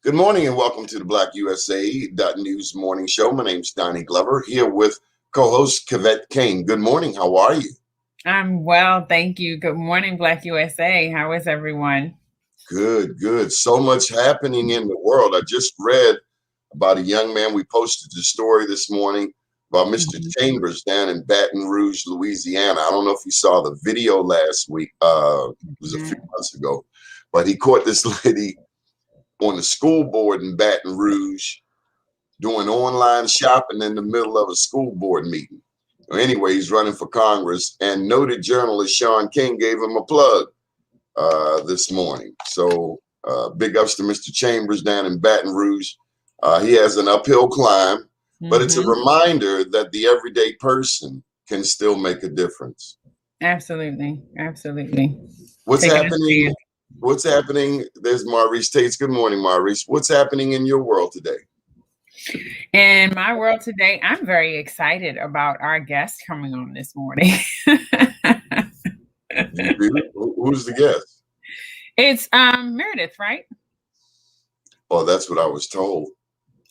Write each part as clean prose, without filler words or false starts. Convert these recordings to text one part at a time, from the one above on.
Good morning and welcome to the BlackUSA.News morning show. My name's Donnie Glover here with co-host Kavette Kane. Good morning. How are you? I'm well, thank you. Good morning, Black USA. How is everyone? Good, good. So much happening in the world. I just read about a young man. We posted the story this morning about Mr. Chambers down in Baton Rouge, Louisiana. I don't know if you saw the video last week. It was a few months ago, but he caught this lady on the school board in Baton Rouge doing online shopping in the middle of a school board meeting. Anyway, he's running for Congress, and noted journalist Sean King gave him a plug this morning. So big ups to Mr. Chambers down in Baton Rouge. He has an uphill climb, but it's a reminder that the everyday person can still make a difference. Absolutely. Absolutely. What's happening? What's happening? There's Maurice Tates. Good morning, Maurice. What's happening in your world today? In my world today, I'm very excited about our guest coming on this morning. Who's the guest? It's Myrdith, right? Oh, that's what I was told.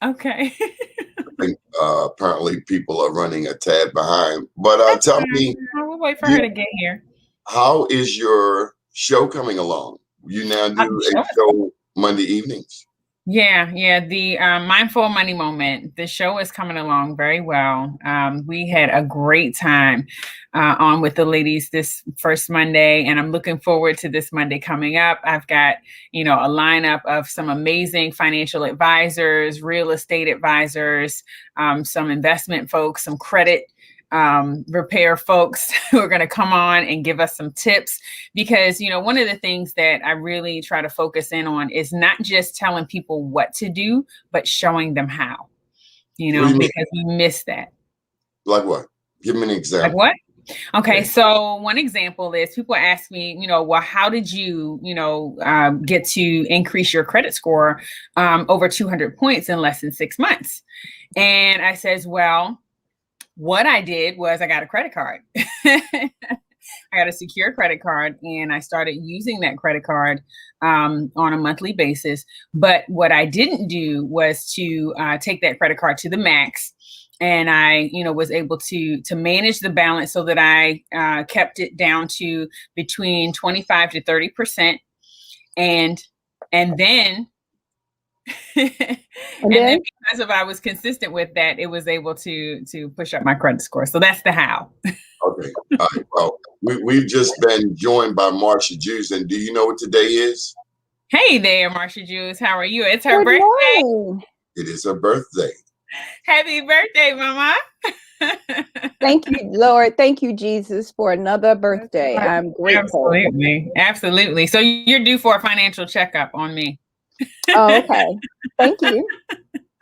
Okay. I think apparently people are running a tad behind. But tell me, we'll wait for her to get here. How is your show coming along? You now do a show Monday evenings. Yeah. The Mindful Money Moment. The show is coming along very well. We had a great time on with the ladies this first Monday, and I'm looking forward to this Monday coming up. I've got, a lineup of some amazing financial advisors, real estate advisors, some investment folks, some credit repair folks who are going to come on and give us some tips, because, one of the things that I really try to focus in on is not just telling people what to do, but showing them how, because we miss that. Like what? Give me an example. Like what? Okay. So one example is people ask me, well, how did you, get to increase your credit score over 200 points in less than 6 months? And I says, well, what I did was I got a credit card. I got a secure credit card, and I started using that credit card on a monthly basis. But what I didn't do was to take that credit card to the max. And I, was able to manage the balance so that I kept it down to between 25 to 30%. And then and then because of I was consistent with that, it was able to push up my credit score. So that's the how. Okay. All right. Well, we've just been joined by Marsha Jews, and do you know what today is? Hey there, Marsha Jews. How are you? It's her birthday. Morning. It is her birthday. Happy birthday, Mama. Thank you, Lord. Thank you, Jesus, for another birthday. I'm grateful. Absolutely. So you're due for a financial checkup on me. Oh, okay. Thank you.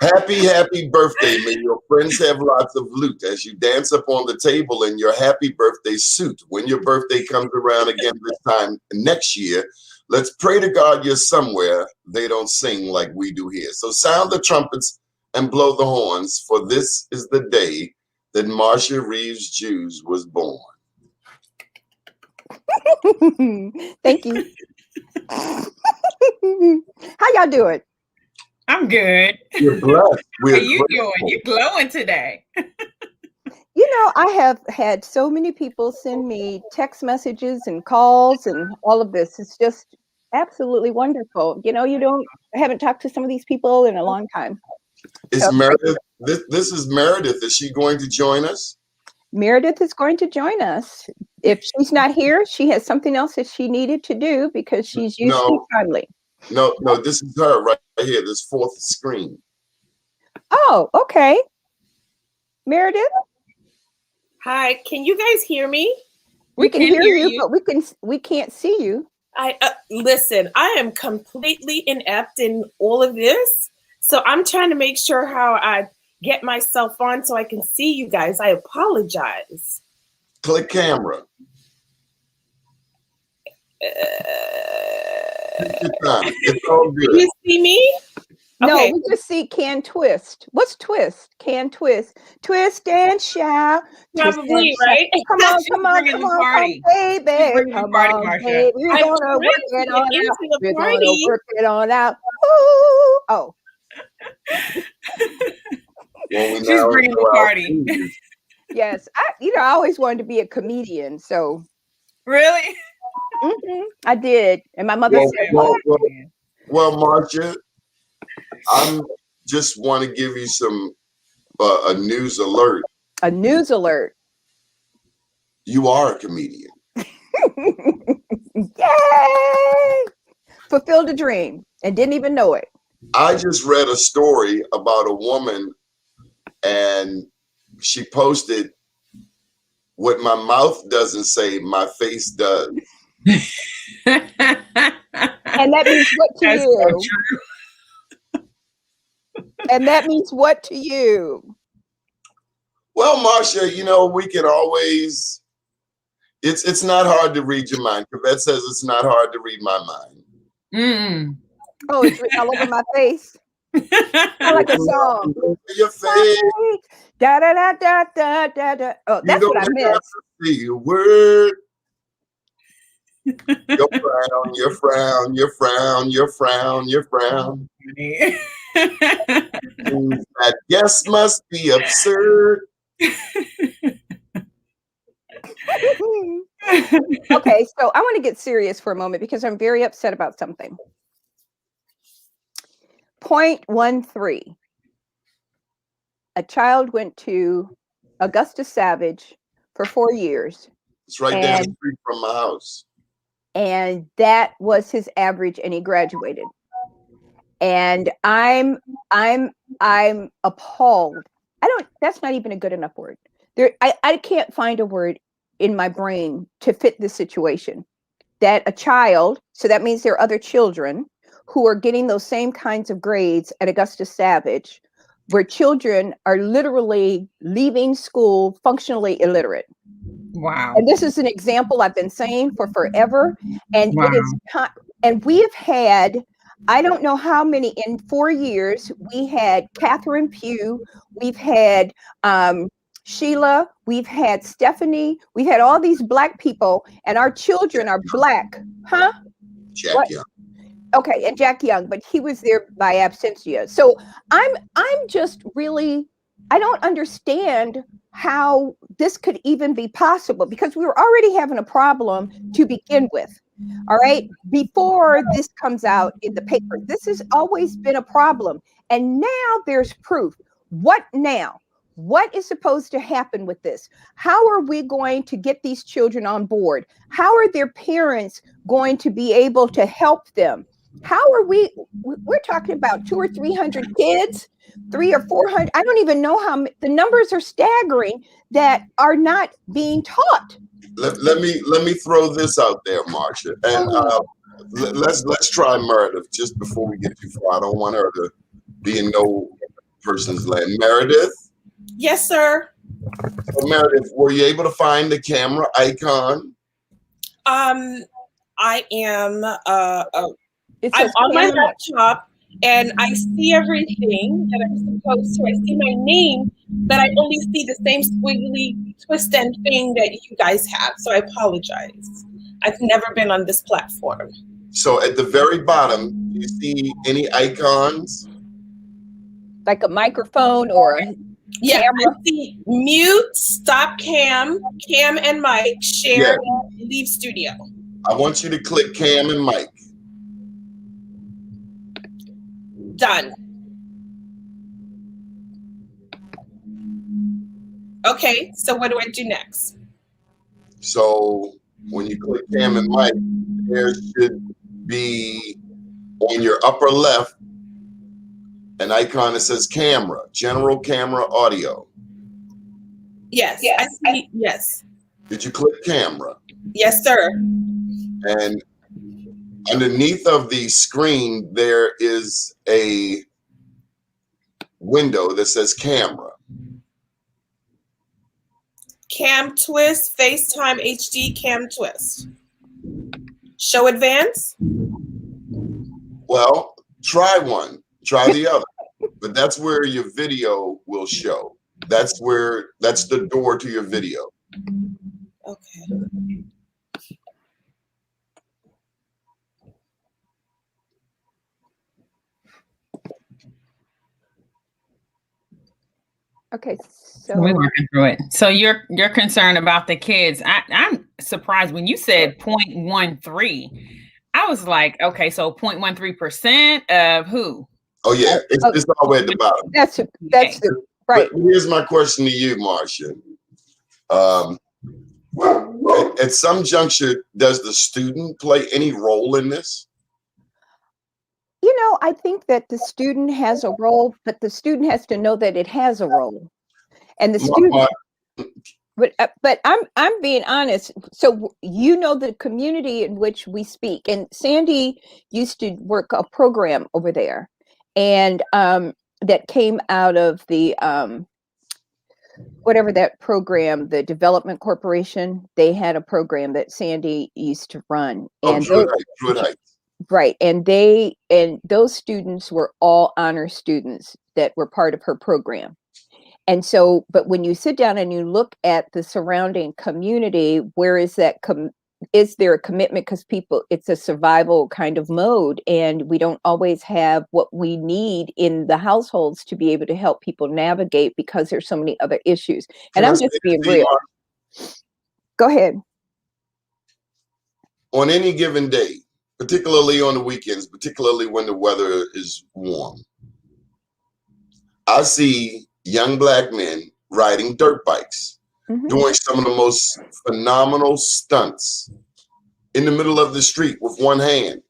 Happy birthday. May your friends have lots of loot as you dance up on the table in your happy birthday suit. When your birthday comes around again this time next year, let's pray to God you're somewhere they don't sing like we do here. So sound the trumpets and blow the horns, for this is the day that Marsha Reeves Jews was born. Thank you. How y'all doing? I'm good. You're blessed. How are you doing? You're glowing today. I have had so many people send me text messages and calls and all of this. It's just absolutely wonderful. I haven't talked to some of these people in a long time. Is Myrdith? This is Myrdith. Is she going to join us? Myrdith is going to join us. If she's not here, she has something else that she needed to do because she's usually timely. No, this is her right here, this fourth screen. Oh, okay. Myrdith? Hi, can you guys hear me? We can hear you, but we can't see you. Listen, I am completely inept in all of this. So I'm trying to make sure how I get myself on so I can see you guys. I apologize. Click camera. It's all good. You see me? No, Okay. we just see can twist. What's twist? Can twist. Twist and shout. Probably, right? Come on, baby. Come on, baby. We're gonna work it on out. We're gonna work it on out. Ooh, Oh. Well, we She's now bringing know the our party. fees. Yes. I always wanted to be a comedian. So Really? I did. And my mother Well, said, well, what? well, Marcia, I'm just want to give you some a news alert. A news alert. You are a comedian. Yay! Fulfilled a dream and didn't even know it. I just read a story about a woman, and she posted, "What my mouth doesn't say, my face does." And that means what to That's you? so true. And that means what to you? Well, Marcia, you know, we can always. It's not hard to read your mind. Kavette says it's not hard to read my mind. Mm. Oh, it's written all over my face. I like a song. Your face. Da da da da da da da. Oh, that's what I missed. See a word. Your frown, your frown, your frown, your frown, your frown. That guess must be absurd. Okay, so I want to get serious for a moment because I'm very upset about something. 0.13. A child went to Augusta Savage for 4 years. It's right down the street from my house. And that was his average, and he graduated. And I'm appalled. That's not even a good enough word. I can't find a word in my brain to fit this situation. That a child, so that means there are other children who are getting those same kinds of grades at Augusta Savage, where children are literally leaving school functionally illiterate. Wow. And this is an example I've been saying for forever. And Wow. it is, and we have had, I don't know how many in 4 years. We had Catherine Pugh, we've had Sheila, we've had Stephanie, we've had all these Black people, and our children are Black, huh? Jack Young. Okay, and Jack Young, but he was there by absentia. So I'm just really, I don't understand how this could even be possible, because we were already having a problem to begin with. All right, before this comes out in the paper, this has always been a problem, and now there's proof. What now? What is supposed to happen with this? How are we going to get these children on board? How are their parents going to be able to help them? How are we're talking about 200 or 300 kids, 300 or 400. I don't even know how the numbers are staggering that are not being taught. Let me throw this out there, Marcia, and let's try Myrdith just before we get too far. I don't want her to be in no person's land. Myrdith? Yes, sir. So Myrdith, were you able to find the camera icon? I am It I'm says on my camera. laptop and I see everything that I'm supposed to. I see my name, but I only see the same squiggly twist end thing that you guys have. So I apologize. I've never been on this platform. So at the very bottom, do you see any icons? Like a microphone or a camera? I see mute, stop cam, cam and mic, share, leave studio. I want you to click cam and mic. Done. Okay, so what do I do next? So when you click cam and mic, there should be on your upper left an icon that says camera, general camera audio. Yes, I see. Yes. Did you click camera? Yes, sir. And underneath of the screen, there is a window that says camera. Cam twist, FaceTime HD, cam twist. Show advance? Well, try one, try the other. But that's where your video will show. That's the door to your video. Okay. Okay, We're so working through it. So you're concerned about the kids. I'm surprised when you said 0.13. I was like, okay, so 0.13% of who? Oh yeah, it's all the way at the bottom. that's the right. But here's my question to you, Marcia. At some juncture, does the student play any role in this? You know, I think that the student has a role, but the student has to know that it has a role, and the student. But I'm being honest. So you know the community in which we speak, and Sandy used to work a program over there, and that came out of the whatever that program, the Development Corporation. They had a program that Sandy used to run, and Druid Heights. right, and those students were all honor students that were part of her program. And so, but when you sit down and you look at the surrounding community, where is that? Is there a commitment? Because people, it's a survival kind of mode, and we don't always have what we need in the households to be able to help people navigate because there's so many other issues. And I'm just being real. Go ahead. On any given day, particularly on the weekends, particularly when the weather is warm, I see young Black men riding dirt bikes, doing some of the most phenomenal stunts in the middle of the street with one hand.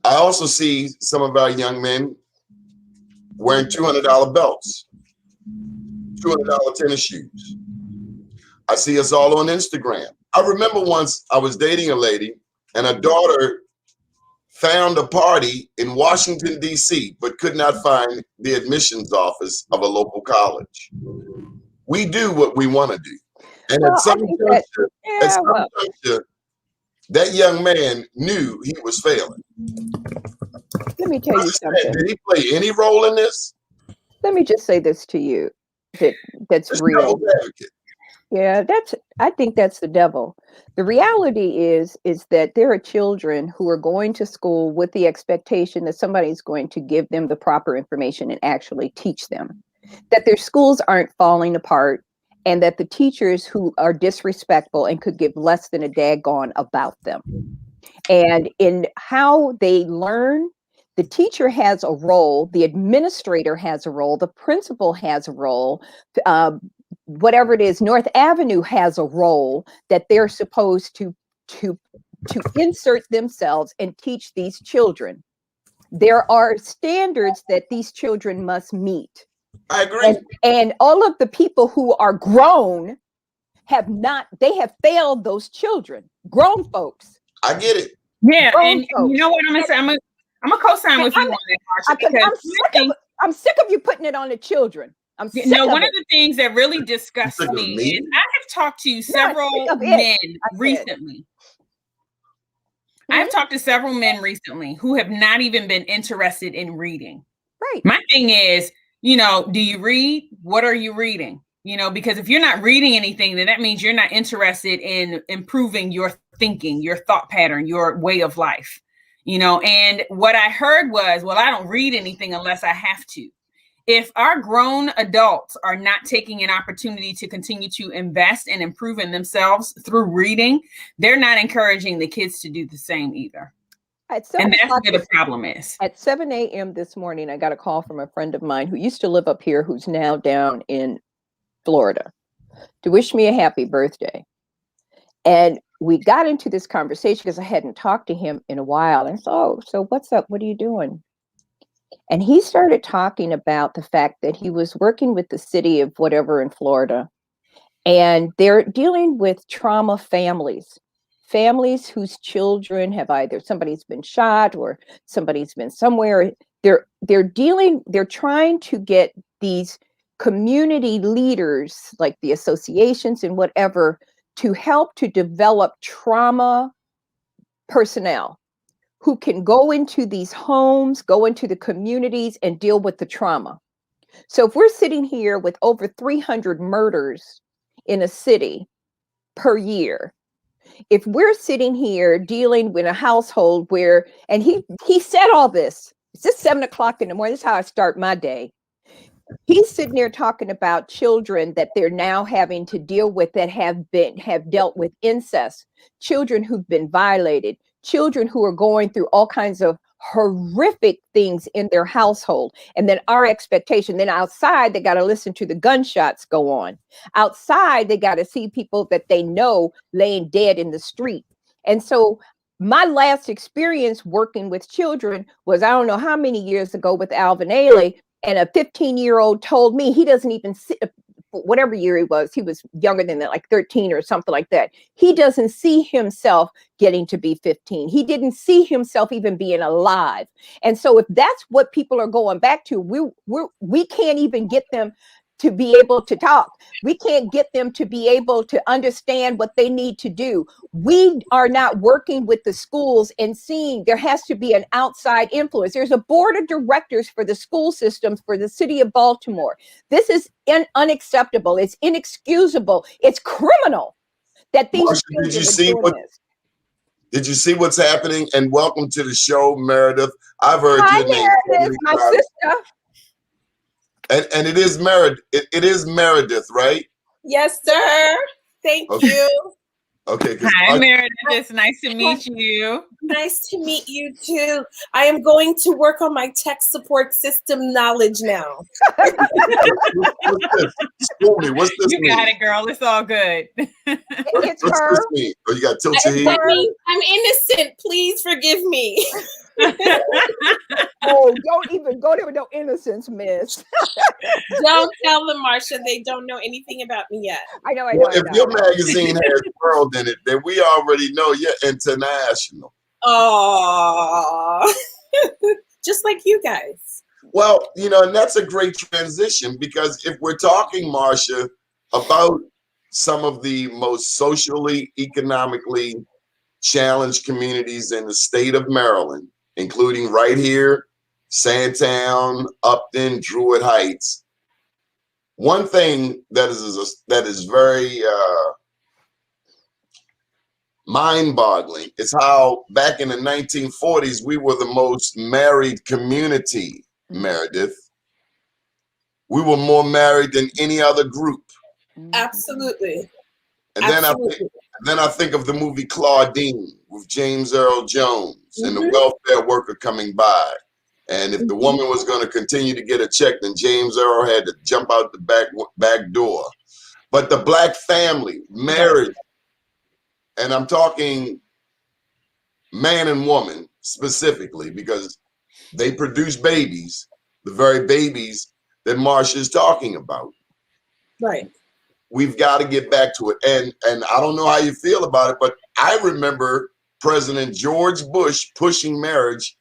I also see some of our young men wearing $200 belts, $200 tennis shoes. I see us all on Instagram. I remember once I was dating a lady and her daughter found a party in Washington, D.C., but could not find the admissions office of a local college. We do what we want to do. And at some juncture, that young man knew he was failing. Let me tell you something. Did he play any role in this? Let me just say this to you that's real. Yeah, I think that's the devil. The reality is that there are children who are going to school with the expectation that somebody's going to give them the proper information and actually teach them, that their schools aren't falling apart, and that the teachers who are disrespectful and could give less than a daggone about them. And in how they learn, the teacher has a role, the administrator has a role, the principal has a role, whatever it is, North Avenue has a role that they're supposed to insert themselves and teach these children. There are standards that these children must meet. I agree. And all of the people who are grown have failed those children, grown folks. I get it. Yeah, and you know what I'm gonna say? I'm gonna co-sign with you on that, Marsha, because I'm sick of you putting it on the children. I'm sick of one it. of the things that really disgusts me is I have talked to several men recently. I've talked to several men recently who have not even been interested in reading. Right. My thing is, do you read? What are you reading? Because if you're not reading anything, then that means you're not interested in improving your thinking, your thought pattern, your way of life. And what I heard was, well, I don't read anything unless I have to. If our grown adults are not taking an opportunity to continue to invest and improve in themselves through reading, they're not encouraging the kids to do the same either. And that's where the problem is. At 7 a.m. this morning, I got a call from a friend of mine who used to live up here, who's now down in Florida, to wish me a happy birthday. And we got into this conversation because I hadn't talked to him in a while. And so what's up? What are you doing? And he started talking about the fact that he was working with the city of whatever in Florida, and they're dealing with trauma families whose children have either somebody's been shot or somebody's been somewhere. They're trying to get these community leaders like the associations and whatever to help to develop trauma personnel who can go into these homes, go into the communities and deal with the trauma. So if we're sitting here with over 300 murders in a city per year, if we're sitting here dealing with a household where, and he said all this, it's just 7 o'clock in the morning, this is how I start my day. He's sitting there talking about children that they're now having to deal with that have dealt with incest, children who've been violated, children who are going through all kinds of horrific things in their household. And then our expectation, then outside, they got to listen to the gunshots go on. Outside, they got to see people that they know laying dead in the street. And so my last experience working with children was, I don't know how many years ago, with Alvin Ailey. And a 15-year-old told me he doesn't even see, whatever year he was younger than that, like 13 or something like that. He doesn't see himself getting to be 15. He didn't see himself even being alive. And so if that's what people are going back to, we can't even get them to be able to talk. We can't get them to be able to understand what they need to do. We are not working with the schools and seeing there has to be an outside influence. There's a board of directors for the school systems for the city of Baltimore. This is unacceptable. It's inexcusable. It's criminal that these Marsha, did you see what's happening? And welcome to the show, Myrdith. I've heard Hi, your name. Myrdith, my sister. And it is Myrdith. It is Myrdith, right? Yes, sir. Thank you. Okay. Hi, Myrdith. It's nice to meet you. Nice to meet you too. I am going to work on my tech support system knowledge now. What's this You got it, girl. It's all good. It's what's her. this mean? Oh, you got tilt your head? That means I'm innocent. Please forgive me. Oh, don't even go there with no innocence, miss. Don't tell them, Marsha. They don't know anything about me yet. I know. If your magazine has world in it, then we already know you're international. Oh, just like you guys. Well, and that's a great transition, because if we're talking, Marsha, about some of the most socially, economically challenged communities in the state of Maryland, including right here, Sandtown, Upton, Druid Heights, one thing that is very mind-boggling is how back in the 1940s we were the most married community, Myrdith. We were more married than any other group. Absolutely. And then I think of the movie Claudine with James Earl Jones and the welfare worker coming by. And if the woman was going to continue to get a check, then James Earl had to jump out the back door. But the Black family, marriage, and I'm talking man and woman specifically, because they produce babies, the very babies that Marsha is talking about. Right. We've got to get back to it. And I don't know how you feel about it, but I remember President George Bush pushing marriage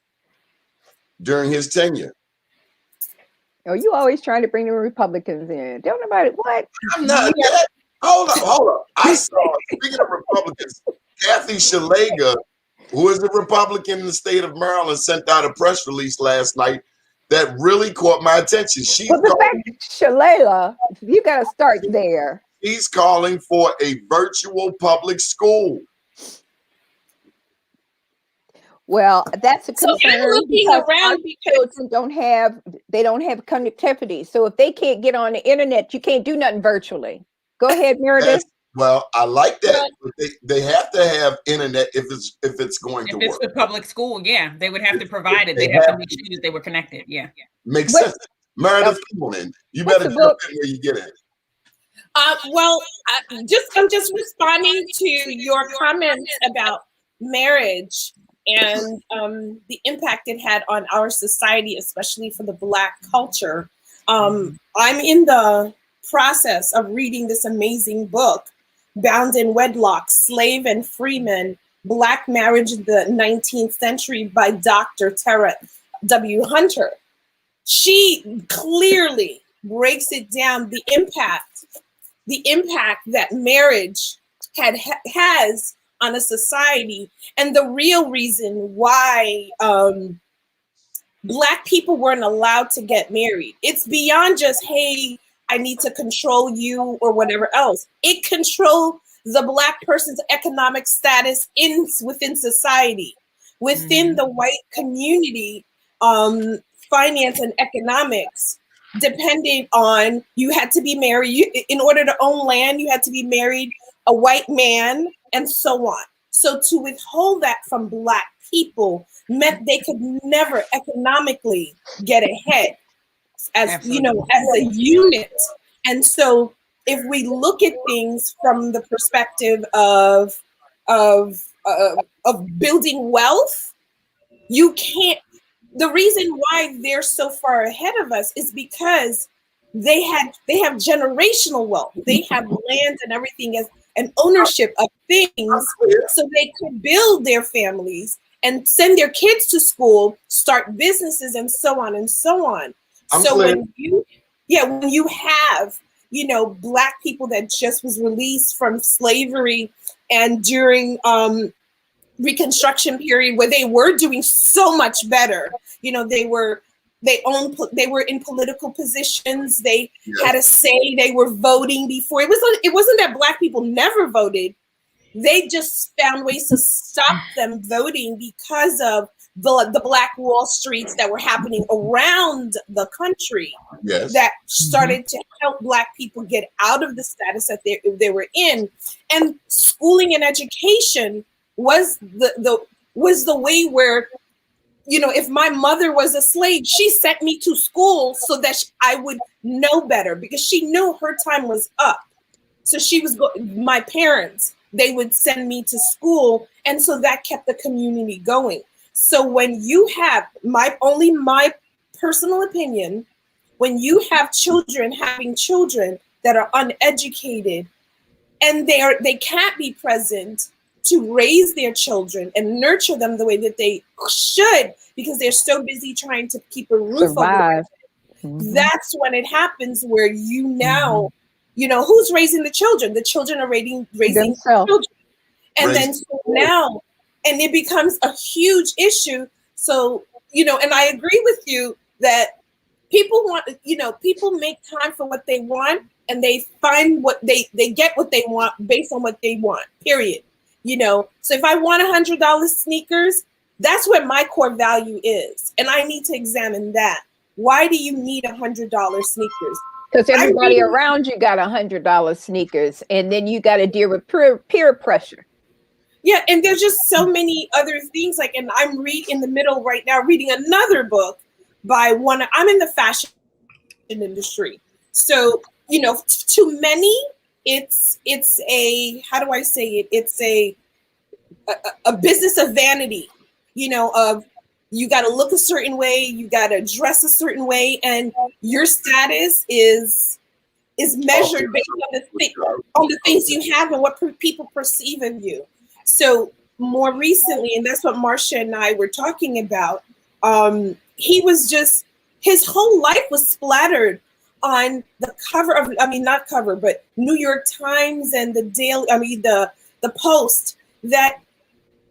during his tenure. Oh, you always trying to bring the Republicans in. Don't know about it. What? I'm not yet. Hold up. I saw, speaking of Republicans, Kathy Shalaga, who is a Republican in the state of Maryland, sent out a press release last night that really caught my attention. Well, the fact, Shalala, you got to start there. She's calling for a virtual public school. Well, that's a concern. So I'm looking around because children don't have connectivity. So if they can't get on the internet, you can't do nothing virtually. Go ahead, Myrdith. Well, I like that. But they have to have internet if it's going to work. If it's the public school, yeah, they would have to provide it. They'd have to make sure that they were connected. Yeah. Makes sense. Myrdith, come on in. You better jump in where you get it. I'm just responding to your comments about marriage and the impact it had on our society, especially for the Black culture. I'm in the process of reading this amazing book, Bound in Wedlock, Slave and Freeman, Black Marriage in the 19th Century by Dr. Tara W. Hunter. She clearly breaks it down, the impact that marriage has on a society, and the real reason why Black people weren't allowed to get married. It's beyond just, hey, I need to control you or whatever else. It controlled the Black person's economic status within society, within the white community, finance and economics. depended on, you had to be married. In order to own land, you had to be married a white man, and so on. So to withhold that from Black people meant they could never economically get ahead as as a unit. And so if we look at things from the perspective of building wealth, you can't. The reason why they're so far ahead of us is because they have generational wealth. They have land and everything as an ownership of things, so they could build their families and send their kids to school, start businesses, and so on and so on. When you have, Black people that just was released from slavery, and during Reconstruction period, where they were doing so much better, they were in political positions, they had a say, they were voting before. It wasn't that Black people never voted. They just found ways to stop them voting because of the Black Wall Streets that were happening around the country, that started to help Black people get out of the status that they were in. And schooling and education was the way where, if my mother was a slave, she sent me to school so that I would know better, because she knew her time was up. So my parents, they would send me to school, and so that kept the community going. So when you have my personal opinion, when you have children having children that are uneducated, and they can't be present to raise their children and nurture them the way that they should, because they're so busy trying to keep a roof over their head. That's when it happens, where now, who's raising the children? The children are raising children. And then now, and it becomes a huge issue. So, and I agree with you that people make time for what they want, and they find they get what they want based on what they want, period. So if I want $100 sneakers, that's where my core value is. And I need to examine that. Why do you need $100 sneakers? Because everybody around you got $100 sneakers, and then you got to deal with peer pressure. Yeah, and there's just so many other things. And I'm in the middle right now reading another book by I'm in the fashion industry. So, to many, it's a, how do I say it? It's a business of vanity, of you got to look a certain way, you got to dress a certain way, and your status is measured based on the things you have and what people perceive of you. So more recently, and that's what Marsha and I were talking about, his whole life was splattered on the cover of, not cover, but New York Times and the Post, that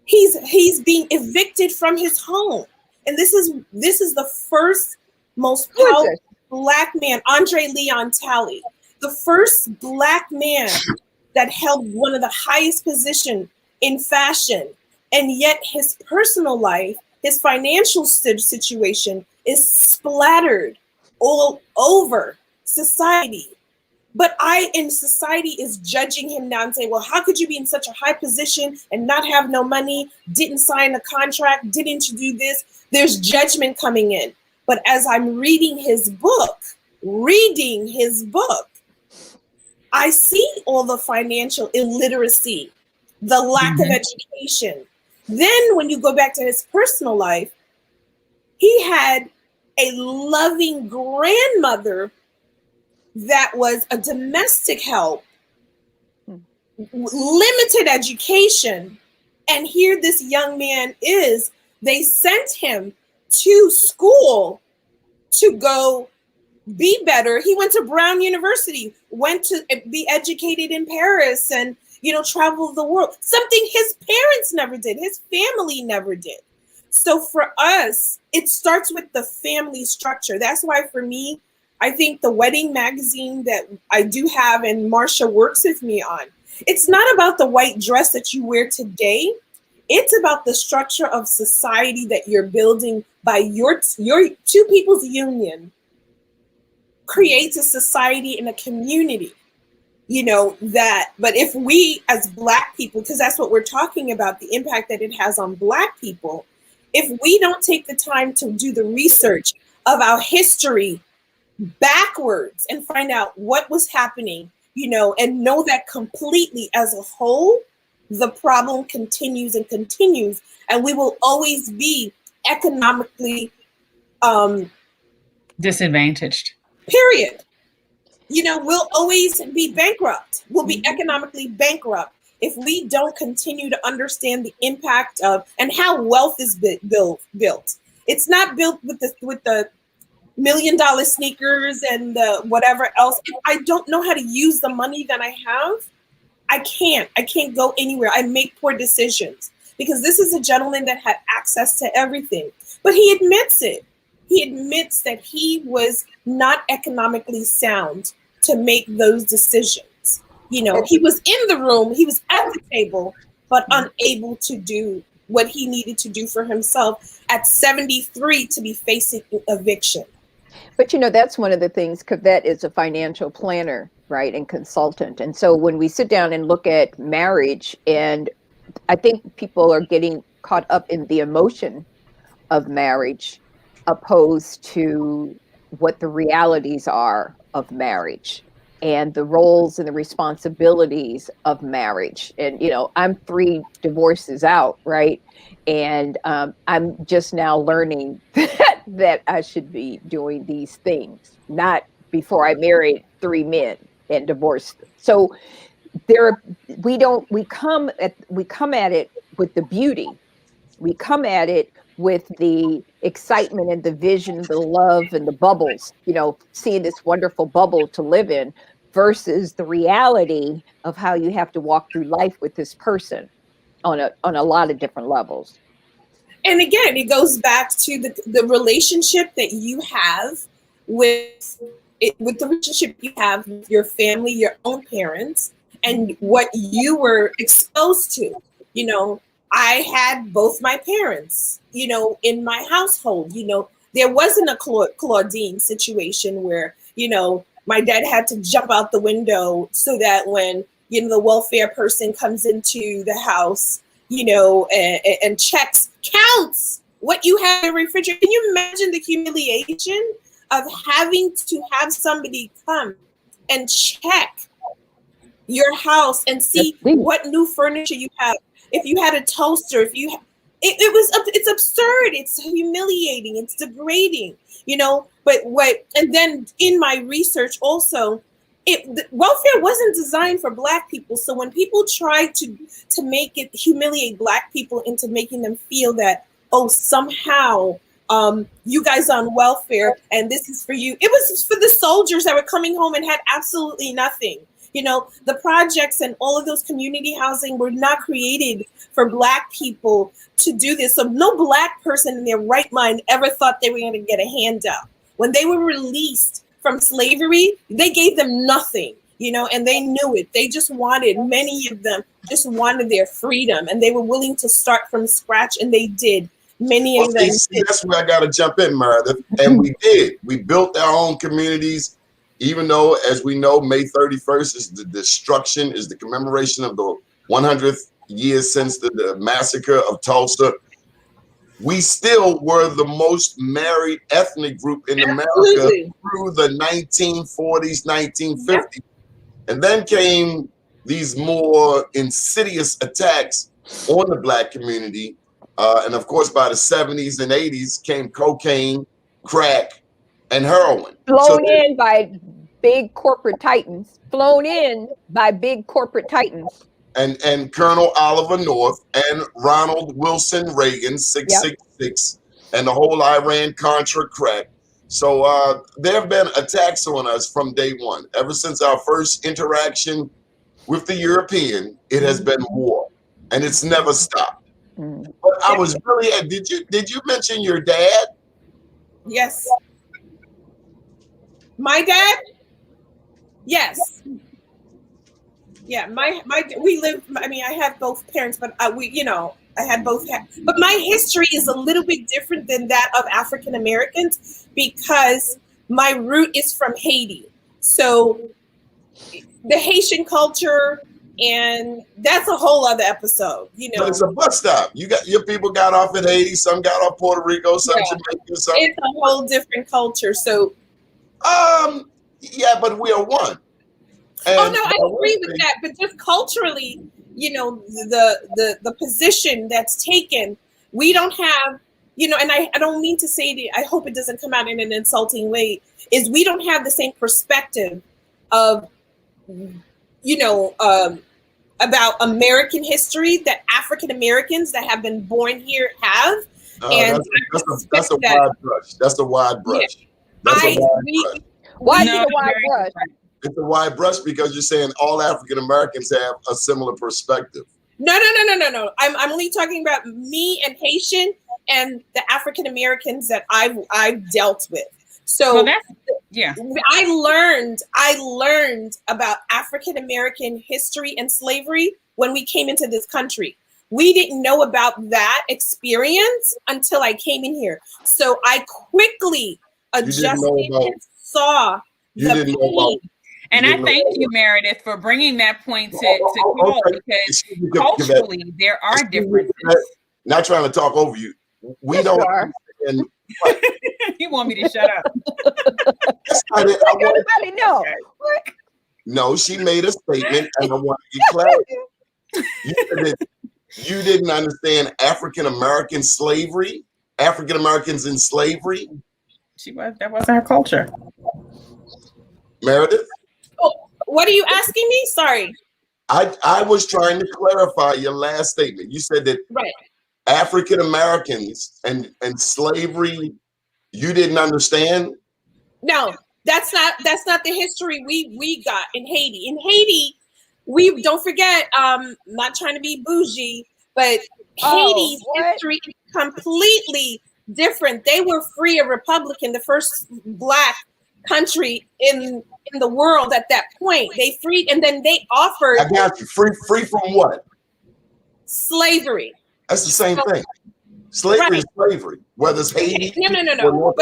he's being evicted from his home. And this is the first most powerful Black man, Andre Leon Talley, the first Black man that held one of the highest positions in fashion. And yet his personal life, his financial situation is splattered all over society. But in society is judging him now and saying, well, how could you be in such a high position and not have no money, didn't sign a contract, didn't you do this? There's judgment coming in. But as I'm reading his book, I see all the financial illiteracy, the lack of education. Then when you go back to his personal life, he had a loving grandmother that was a domestic help, limited education. And here this young man is, they sent him to school to go be better. He went to Brown University, went to be educated in Paris, and, travel the world. Something his parents never did, his family never did. So for us, it starts with the family structure. That's why for me, I think the wedding magazine that I do have and Marsha works with me on, it's not about the white dress that you wear today. It's about the structure of society that you're building by your two people's union. creates a society and a community, but if we as Black people, because that's what we're talking about, the impact that it has on Black people, if we don't take the time to do the research of our history backwards and find out what was happening, and know that completely as a whole, the problem continues and continues, and we will always be economically disadvantaged. Period. We'll always be bankrupt. We'll be economically bankrupt if we don't continue to understand the impact of and how wealth is built. It's not built with the $1 million sneakers and the whatever else. If I don't know how to use the money that I have, I can't go anywhere. I make poor decisions, because this is a gentleman that had access to everything, but he admits it. He admits that he was not economically sound to make those decisions. He was in the room, he was at the table, but unable to do what he needed to do for himself at 73 to be facing eviction. But that's one of the things, Kavette is a financial planner, right, and consultant. And so when we sit down and look at marriage, and I think people are getting caught up in the emotion of marriage, opposed to what the realities are of marriage and the roles and the responsibilities of marriage. And, I'm 3 divorces out, right? And I'm just now learning that I should be doing these things, not before I married 3 men and divorced. So we come at it with the beauty. We come at it with the excitement and the vision, the love and the bubbles, seeing this wonderful bubble to live in, versus the reality of how you have to walk through life with this person on a lot of different levels. And again, it goes back to the relationship that you have with the relationship you have with your family, your own parents, and what you were exposed to. I had both my parents, in my household. There wasn't a Claudine situation where, my dad had to jump out the window so that when, the welfare person comes into the house, and counts what you have in the refrigerator. Can you imagine the humiliation of having to have somebody come and check your house and see what new furniture you have? If you had a toaster, it's absurd. It's humiliating. It's degrading, and then in my research also, welfare wasn't designed for Black people. So when people try to humiliate Black people into making them feel that, somehow you guys on welfare and this is for you. It was for the soldiers that were coming home and had absolutely nothing. The projects and all of those community housing were not created for Black people to do this. So no Black person in their right mind ever thought they were going to get a handout. When they were released from slavery, they gave them nothing, and they knew it. Many of them just wanted their freedom, and they were willing to start from scratch, and they did. Many of them. That's where I got to jump in, Myrdith. And we did. We built our own communities. Even though, as we know, May 31st is the commemoration of the 100th year since the massacre of Tulsa, we still were the most married ethnic group in America through the 1940s, 1950s. Yep. And then came these more insidious attacks on the Black community. And of course, by the 70s and 80s came cocaine, crack, and heroin. Flown in by big corporate titans. And Colonel Oliver North and Ronald Wilson Reagan, 666, and the whole Iran-Contra crack. So there have been attacks on us from day one. Ever since our first interaction with the European, it has been war, and it's never stopped. But I was really, did you mention your dad? Yes. My dad? Yes. Yeah, we live. I mean, I have both parents, but I had both. But my history is a little bit different than that of African Americans because my root is from Haiti. So the Haitian culture, and that's a whole other episode, you know. But it's a bus stop. You got your people got off at Haiti, some got off Puerto Rico, some Jamaica, some. It's a whole different culture. So yeah, but we are one. And oh no, I agree with that. But just culturally, you know, the position that's taken, we don't have, you know, and I don't mean to say that, I hope it doesn't come out in an insulting way, is we don't have the same perspective of, you know, about American history that African Americans that have been born here have. And that's a wide brush. That's a wide brush. Yeah. That's a wide brush. Why is it a wide brush? It's a wide brush because you're saying all African Americans have a similar perspective. No. I'm only talking about me and Haitian and the African Americans that I've dealt with. So I learned about African American history and slavery when we came into this country. We didn't know about that experience until I came in here. So I quickly adjusted and saw the pain. And I thank you, Myrdith, for bringing that point to call, because culturally there are differences. Not trying to talk over you. We don't. You want me to shut up? Everybody know. No, she made a statement, and I want to get clarity. You said that you didn't understand African American slavery, African Americans in slavery. That wasn't her culture. Myrdith? Oh, what are you asking me? Sorry. I was trying to clarify your last statement. You said that African Americans and slavery, you didn't understand? No, that's not the history we got in Haiti. In Haiti, we don't forget, not trying to be bougie, but Haiti's history is completely different. They were free, a republican, the first Black country in the world at that point. They freed, and then they offered. I got you. Free from what? Slavery. That's the same thing. Slavery is slavery, whether it's Haiti. No.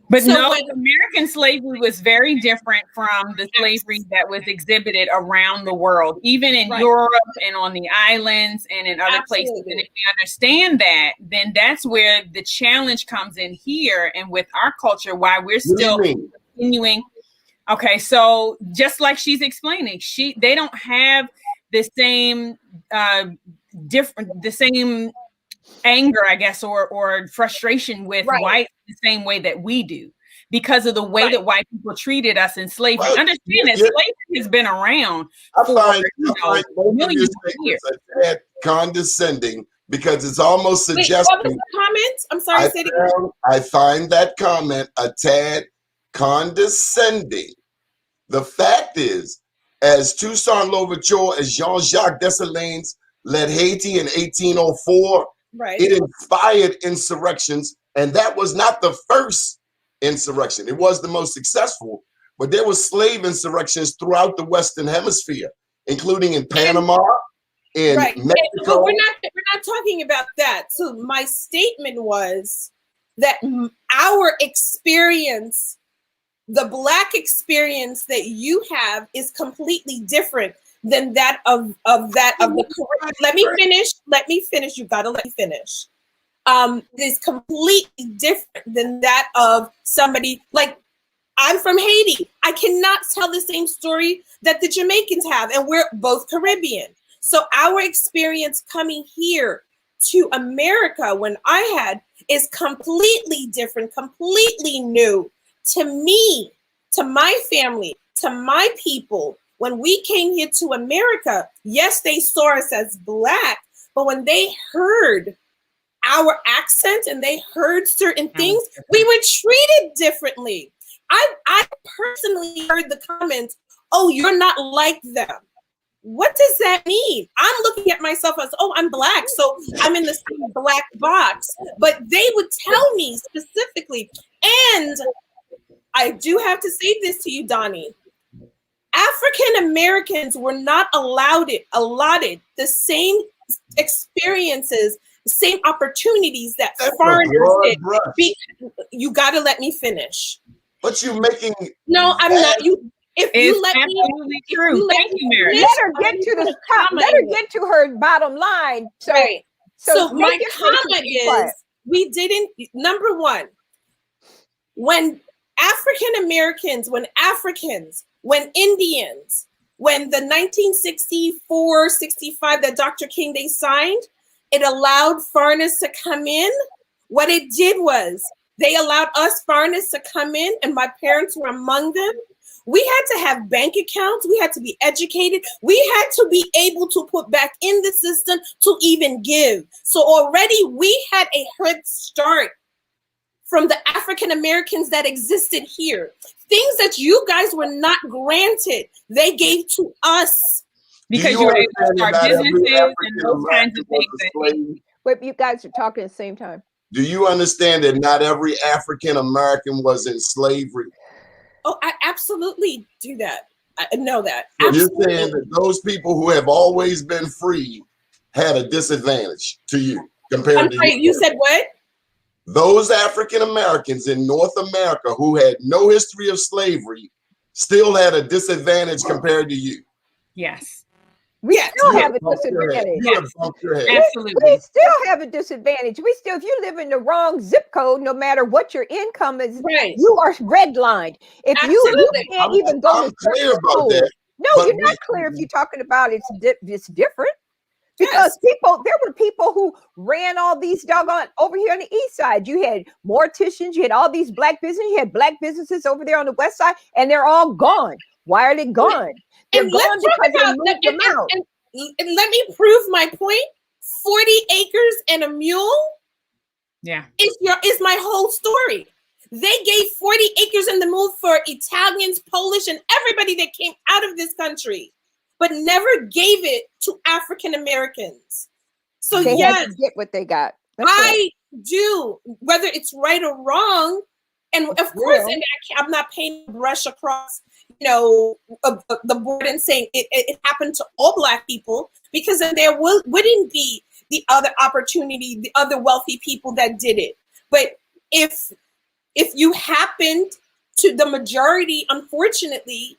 But no, American slavery was very different from the slavery that was exhibited around the world, even in Europe and on the islands and in other places. And if we understand that, then that's where the challenge comes in here, and with our culture, why we're still continuing. Okay, so just like she's explaining, they don't have the same the same anger, I guess, or frustration with whites the same way that we do, because of the way that white people treated us in slavery. Understand that slavery has been around for millions of years. That condescending, because it's almost suggesting. What was the comment? I'm sorry. I find that comment a tad condescending. The fact is, as Toussaint Louverture, as Jean-Jacques Dessalines led Haiti in 1804, it inspired insurrections, and that was not the first insurrection. It was the most successful, but there were slave insurrections throughout the Western Hemisphere, including in Panama, in Mexico. But we're not talking about that. So my statement was that our experience, the Black experience that you have, is completely different than that of the. Let me finish. You gotta let me finish. Is completely different than that of somebody like, I'm from Haiti. I cannot tell the same story that the Jamaicans have, and we're both Caribbean. So our experience coming here to America when I had is completely different, completely new to me, to my family, to my people. When we came here to America, yes, they saw us as Black, but when they heard our accent and they heard certain things, we were treated differently. I personally heard the comments, "Oh, you're not like them." What does that mean? I'm looking at myself as, oh, I'm Black, so I'm in the same Black box. But they would tell me specifically, and I do have to say this to you, Donnie. African Americans were not allotted the same experiences, the same opportunities that foreigners did. You got to let me finish. But you're making No, I'm not. If It's you let me, absolutely true. Thank you, Myrdith. Let her get to the top. Let her get to her bottom line. So, right. So make my it comment is, we didn't. Number one, when African Americans, when Africans, when Indians, when the 1964, 65 that Dr. King they signed, it allowed foreigners to come in. What it did was they allowed us foreigners to come in, and my parents were among them. We had to have bank accounts. We had to be educated. We had to be able to put back in the system to even give. So already we had a head start from the African Americans that existed here. Things that you guys were not granted, they gave to us. Because you were able to start businesses and those kinds of things. Wait, you guys are talking at the same time. Do you understand that not every African American was in slavery? Oh, I absolutely do that. I know that. So you're saying that those people who have always been free had a disadvantage to you compared to you? You said what? Those African Americans in North America who had no history of slavery still had a disadvantage compared to you. Yes. We still have a disadvantage. Yes. Absolutely. We still have a disadvantage. We still, if you live in the wrong zip code, no matter what your income is, you are redlined. If you can't even go to clear about that. No, you're not clear if you're talking about it's different. Because there were people who ran all these doggone over here on the east side. You had morticians, you had all these black businesses, you had black businesses over there on the west side, and they're all gone. Why are they gone? They're gone because they moved them out. And let me prove my point. 40 acres and a mule. Yeah. Is my whole story. They gave 40 acres in the mule for Italians, Polish, and everybody that came out of this country, but never gave it to African Americans. So they had to get what they got. I do, whether it's right or wrong. And of course, and I'm not painting a brush across, the board and saying it happened to all Black people, because then there wouldn't be the other opportunity, the other wealthy people that did it. But if you happened to the majority, unfortunately,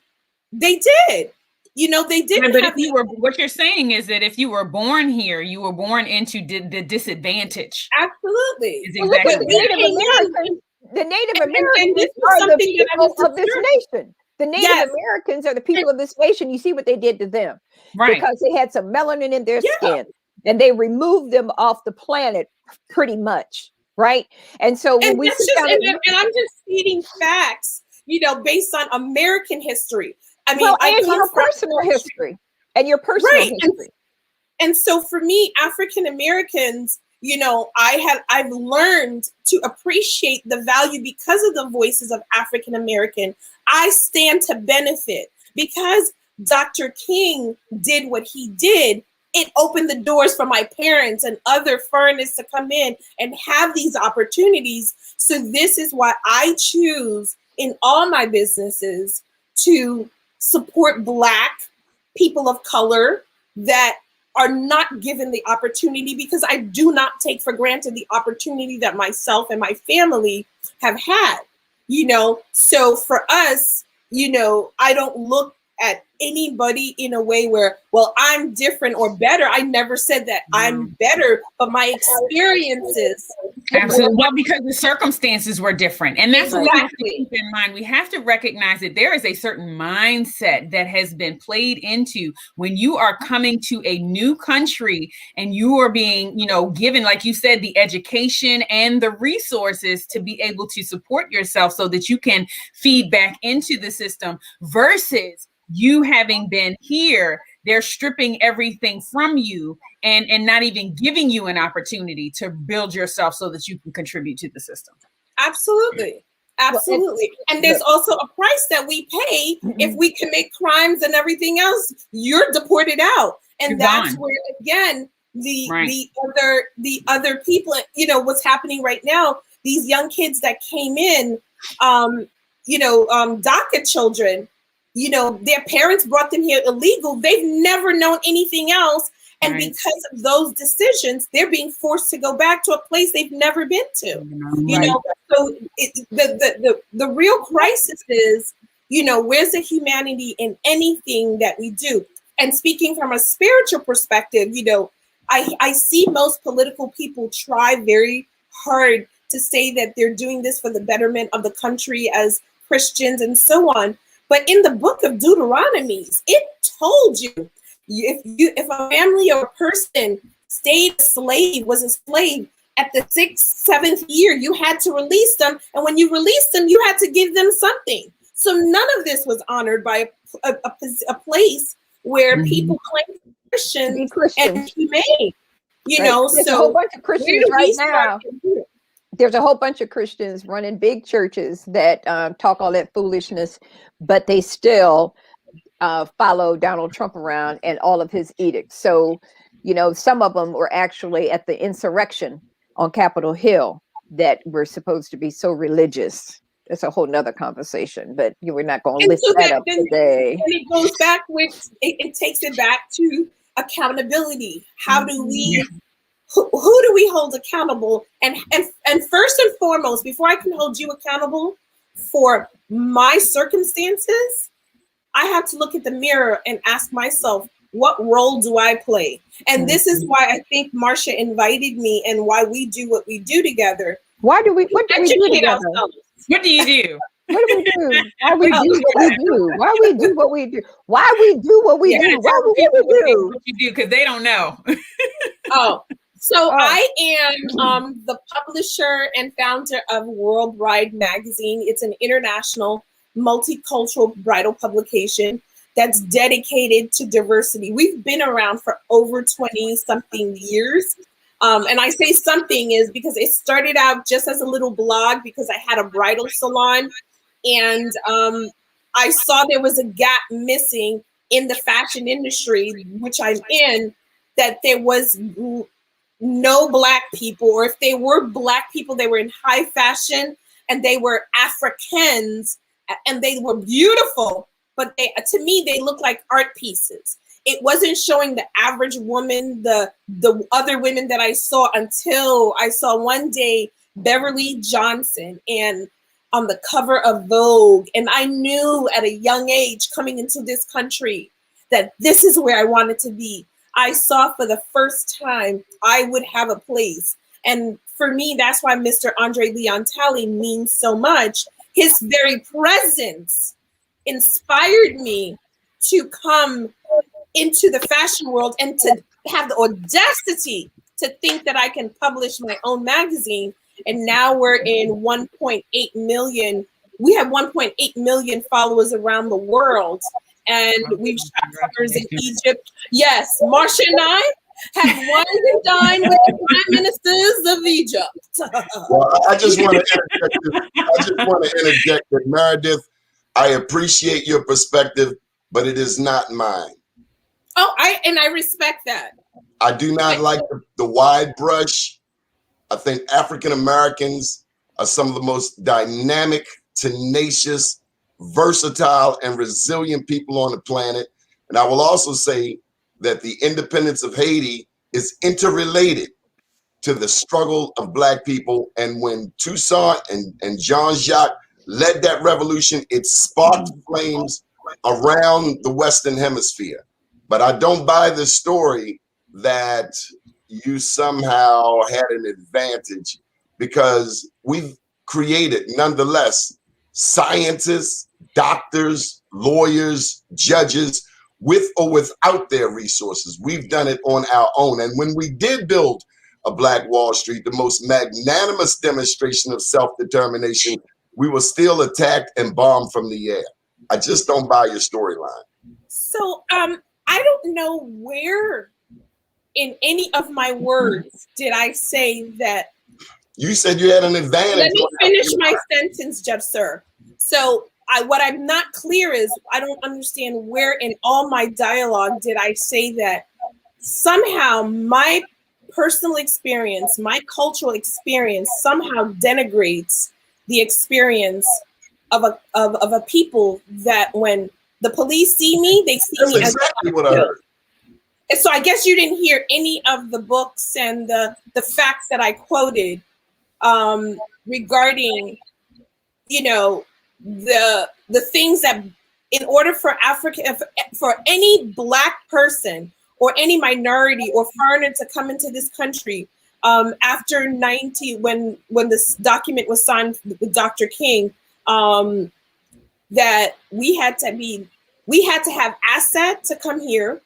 they did. They didn't. But what you're saying is that if you were born here, you were born into the disadvantage. Absolutely. Is exactly the Native Americans are the people of this nation. The Native Americans are the people of this nation. You see what they did to them, right? Because they had some melanin in their skin, and they removed them off the planet, pretty much, right? And so when we and I'm just feeding facts, based on American history. I mean, and your personal history, and your personal history. And so for me, African Americans, I've learned to appreciate the value because of the voices of African American. I stand to benefit because Dr. King did what he did. It opened the doors for my parents and other foreigners to come in and have these opportunities. So this is why I choose in all my businesses to support Black people of color that are not given the opportunity, because I do not take for granted the opportunity that myself and my family have had, So for us, I don't look at anybody in a way where, well, I'm different or better. I never said that I'm better, but my experiences. Absolutely. Well, because the circumstances were different. And that's what we have to keep in mind. We have to recognize that there is a certain mindset that has been played into when you are coming to a new country and you are being, given, like you said, the education and the resources to be able to support yourself so that you can feed back into the system, versus you having been here, they're stripping everything from you and not even giving you an opportunity to build yourself so that you can contribute to the system. Absolutely. Absolutely. And there's also a price that we pay if we commit crimes and everything else. You're deported out. And that's where, again, the other people, what's happening right now, these young kids that came in, DACA children, their parents brought them here illegal. They've never known anything else. And Right. because of those decisions, they're being forced to go back to a place they've never been to. You Right. know, so the real crisis is, you know, where's the humanity in anything that we do? And speaking from a spiritual perspective, you know, I see most political people try very hard to say that they're doing this for the betterment of the country as Christians and so on. But in the book of Deuteronomy, it told you if a family or a person stayed a slave, was a slave at the 6th, 7th year, you had to release them. And when you released them, you had to give them something. So none of this was honored by a place where people claim Christians and humane. You know, there's so a whole bunch of Christians right now. now. There's a whole bunch of Christians running big churches that talk all that foolishness, but they still follow Donald Trump around and all of his edicts. So, you know, some of them were actually at the insurrection on Capitol Hill that were supposed to be so religious. It's a whole nother conversation, but we're not going to list that up today. And it goes back with, it takes it back to accountability. How do we, who do we hold accountable? And first and foremost, before I can hold you accountable for my circumstances, I have to look at the mirror and ask myself, what role do I play? And this is why I think Marcia invited me and why we do what we do together. What do we do together? What do you do? What do we do? Why we do what we do? Why we do what we do? Why we do what we do? Why we do what you do? Because they don't know. I am the publisher and founder of World Bride magazine. It's an international multicultural bridal publication that's dedicated to diversity. We've been around for over 20 something years. And I say something is because it started out just as a little blog because I had a bridal salon and I saw there was a gap missing in the fashion industry, which I'm in, that there was no Black people, or if they were Black people, they were in high fashion and they were Africans and they were beautiful, but to me, they look like art pieces. It wasn't showing the average woman, the other women that I saw until I saw one day Beverly Johnson and on the cover of Vogue. And I knew at a young age coming into this country that this is where I wanted to be. I saw for the first time I would have a place. And for me, that's why Mr. Andre Leon Talley means so much. His very presence inspired me to come into the fashion world and to have the audacity to think that I can publish my own magazine. And now we're in 1.8 million. We have 1.8 million followers around the world. And we've shot covers in Egypt. Yes, Marcia and I have wine and dined with the prime ministers of Egypt. Well, I just want to interject that Myrdith, I appreciate your perspective, but it is not mine. Oh, I respect that. I do not like the wide brush. I think African Americans are some of the most dynamic, tenacious, versatile, and resilient people on the planet. And I will also say that the independence of Haiti is interrelated to the struggle of Black people. And when Toussaint and Jean-Jacques led that revolution, it sparked flames around the Western Hemisphere. But I don't buy the story that you somehow had an advantage, because we've created, nonetheless, scientists, doctors, lawyers, judges, with or without their resources. We've done it on our own. And when we did build a Black Wall Street, the most magnanimous demonstration of self-determination, we were still attacked and bombed from the air. I just don't buy your storyline. So I don't know where in any of my words did I say that. You said you had an advantage. Let me finish my sentence, Jeff, sir. So what I'm not clear is I don't understand where in all my dialogue did I say that somehow my personal experience, my cultural experience somehow denigrates the experience of a people that when the police see me, they see me as exactly what I heard. So I guess you didn't hear any of the books and the facts that I quoted regarding, you know, the things that, in order for for any Black person or any minority or foreigner to come into this country, after 90, when this document was signed with Dr. King, that we had to have asset to come here.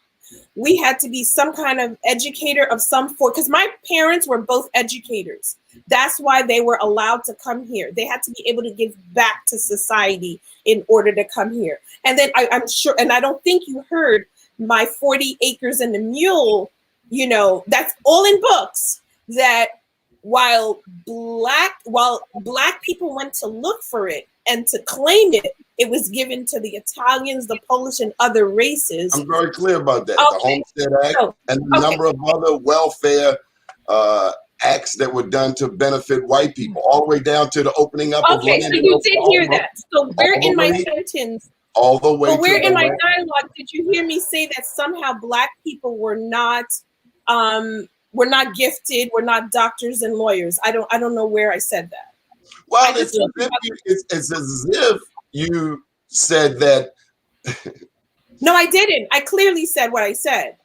We had to be some kind of educator of some form, because my parents were both educators. That's why they were allowed to come here. They had to be able to give back to society in order to come here. And then I'm sure, and I don't think you heard my 40 acres and a mule, you know, that's all in books, that while black people went to look for it and to claim it, it was given to the Italians, the Polish, and other races. I'm very clear about that. Okay. The Homestead Act and a number of other welfare acts that were done to benefit white people, all the way down to the opening up of land. Okay, so you did hear that. So where in my sentence, all the way, where in my dialogue did you hear me say that somehow Black people were not gifted, were not doctors and lawyers? I don't know where I said that. Well, it's as if you said that. No, I didn't. I clearly said what I said.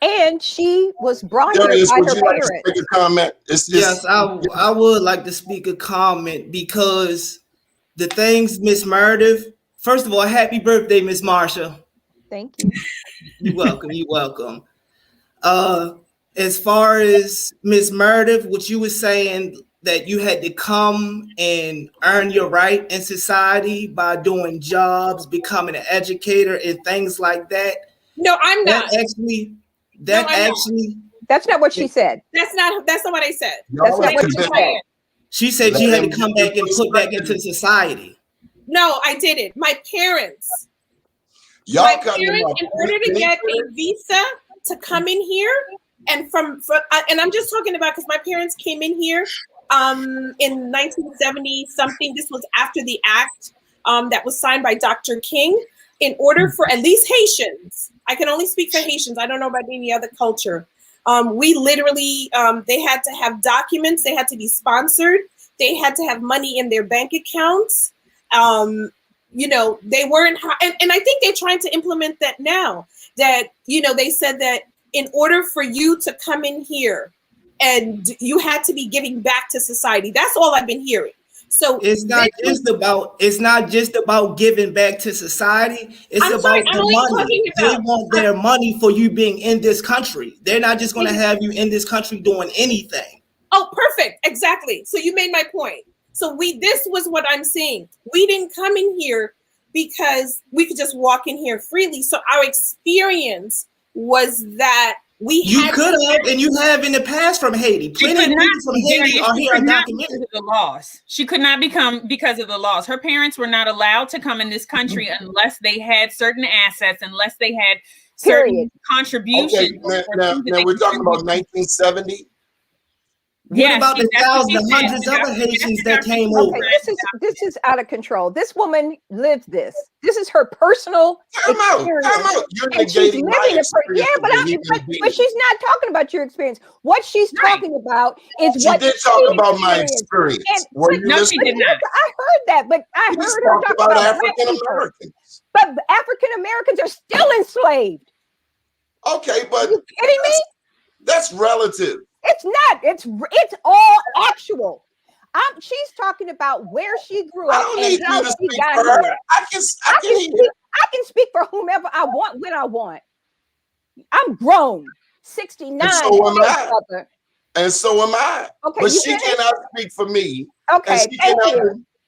And she was brought here Darius, by would her you like to parents. make a comment? Yes, I would like to speak a comment, because the things, Miss Myrdith, first of all, happy birthday, Miss Marsha. Thank you. You're welcome. You're welcome. As far as Miss Myrdith, what you were saying, that you had to come and earn your right in society by doing jobs, becoming an educator, and things like that. No, I'm not. That's not what she said. That's not what I said. That's not what she said. She said she had to come back and put back into society. No, I didn't. My parents, in order to get a visa to come in here, and and I'm just talking about, because my parents came in here in 1970 something. This was after the act that was signed by Dr. King. In order for at least Haitians, I can only speak for Haitians, I don't know about any other culture. We literally, they had to have documents, they had to be sponsored, they had to have money in their bank accounts. You know, they weren't, and I think they're trying to implement that now, that, you know, they said that in order for you to come in here, and you had to be giving back to society. That's all I've been hearing. So it's not just about giving back to society. It's about the money. They want their money for you being in this country. They're not just going to have you in this country doing anything. Oh, perfect. Exactly. So you made my point. So this was what I'm saying. We didn't come in here because we could just walk in here freely. So our experience was that you have in the past from Haiti. Plenty of people from Haiti are here undocumented. The laws. She could not become because of the laws. Her parents were not allowed to come in this country unless they had certain assets, unless they had certain contributions. Okay, now we're talking about 1970. What about the thousands, hundreds of other Haitians that came over? This is out of control. This woman lived this. This is her personal experience. Time out. You're negating my experience. But she's not talking about your experience. What she's talking about is she did talk about my experience. No, she did not. I heard that, but I heard her talk about African Americans. But African Americans are still enslaved. Okay, but are you kidding me? That's relative. It's not. It's all actual. She's talking about where she grew up and how she got here. I can speak for whomever I want when I want. I'm grown, 69. And so am I. And so am I. Okay, but she cannot speak for me. Okay,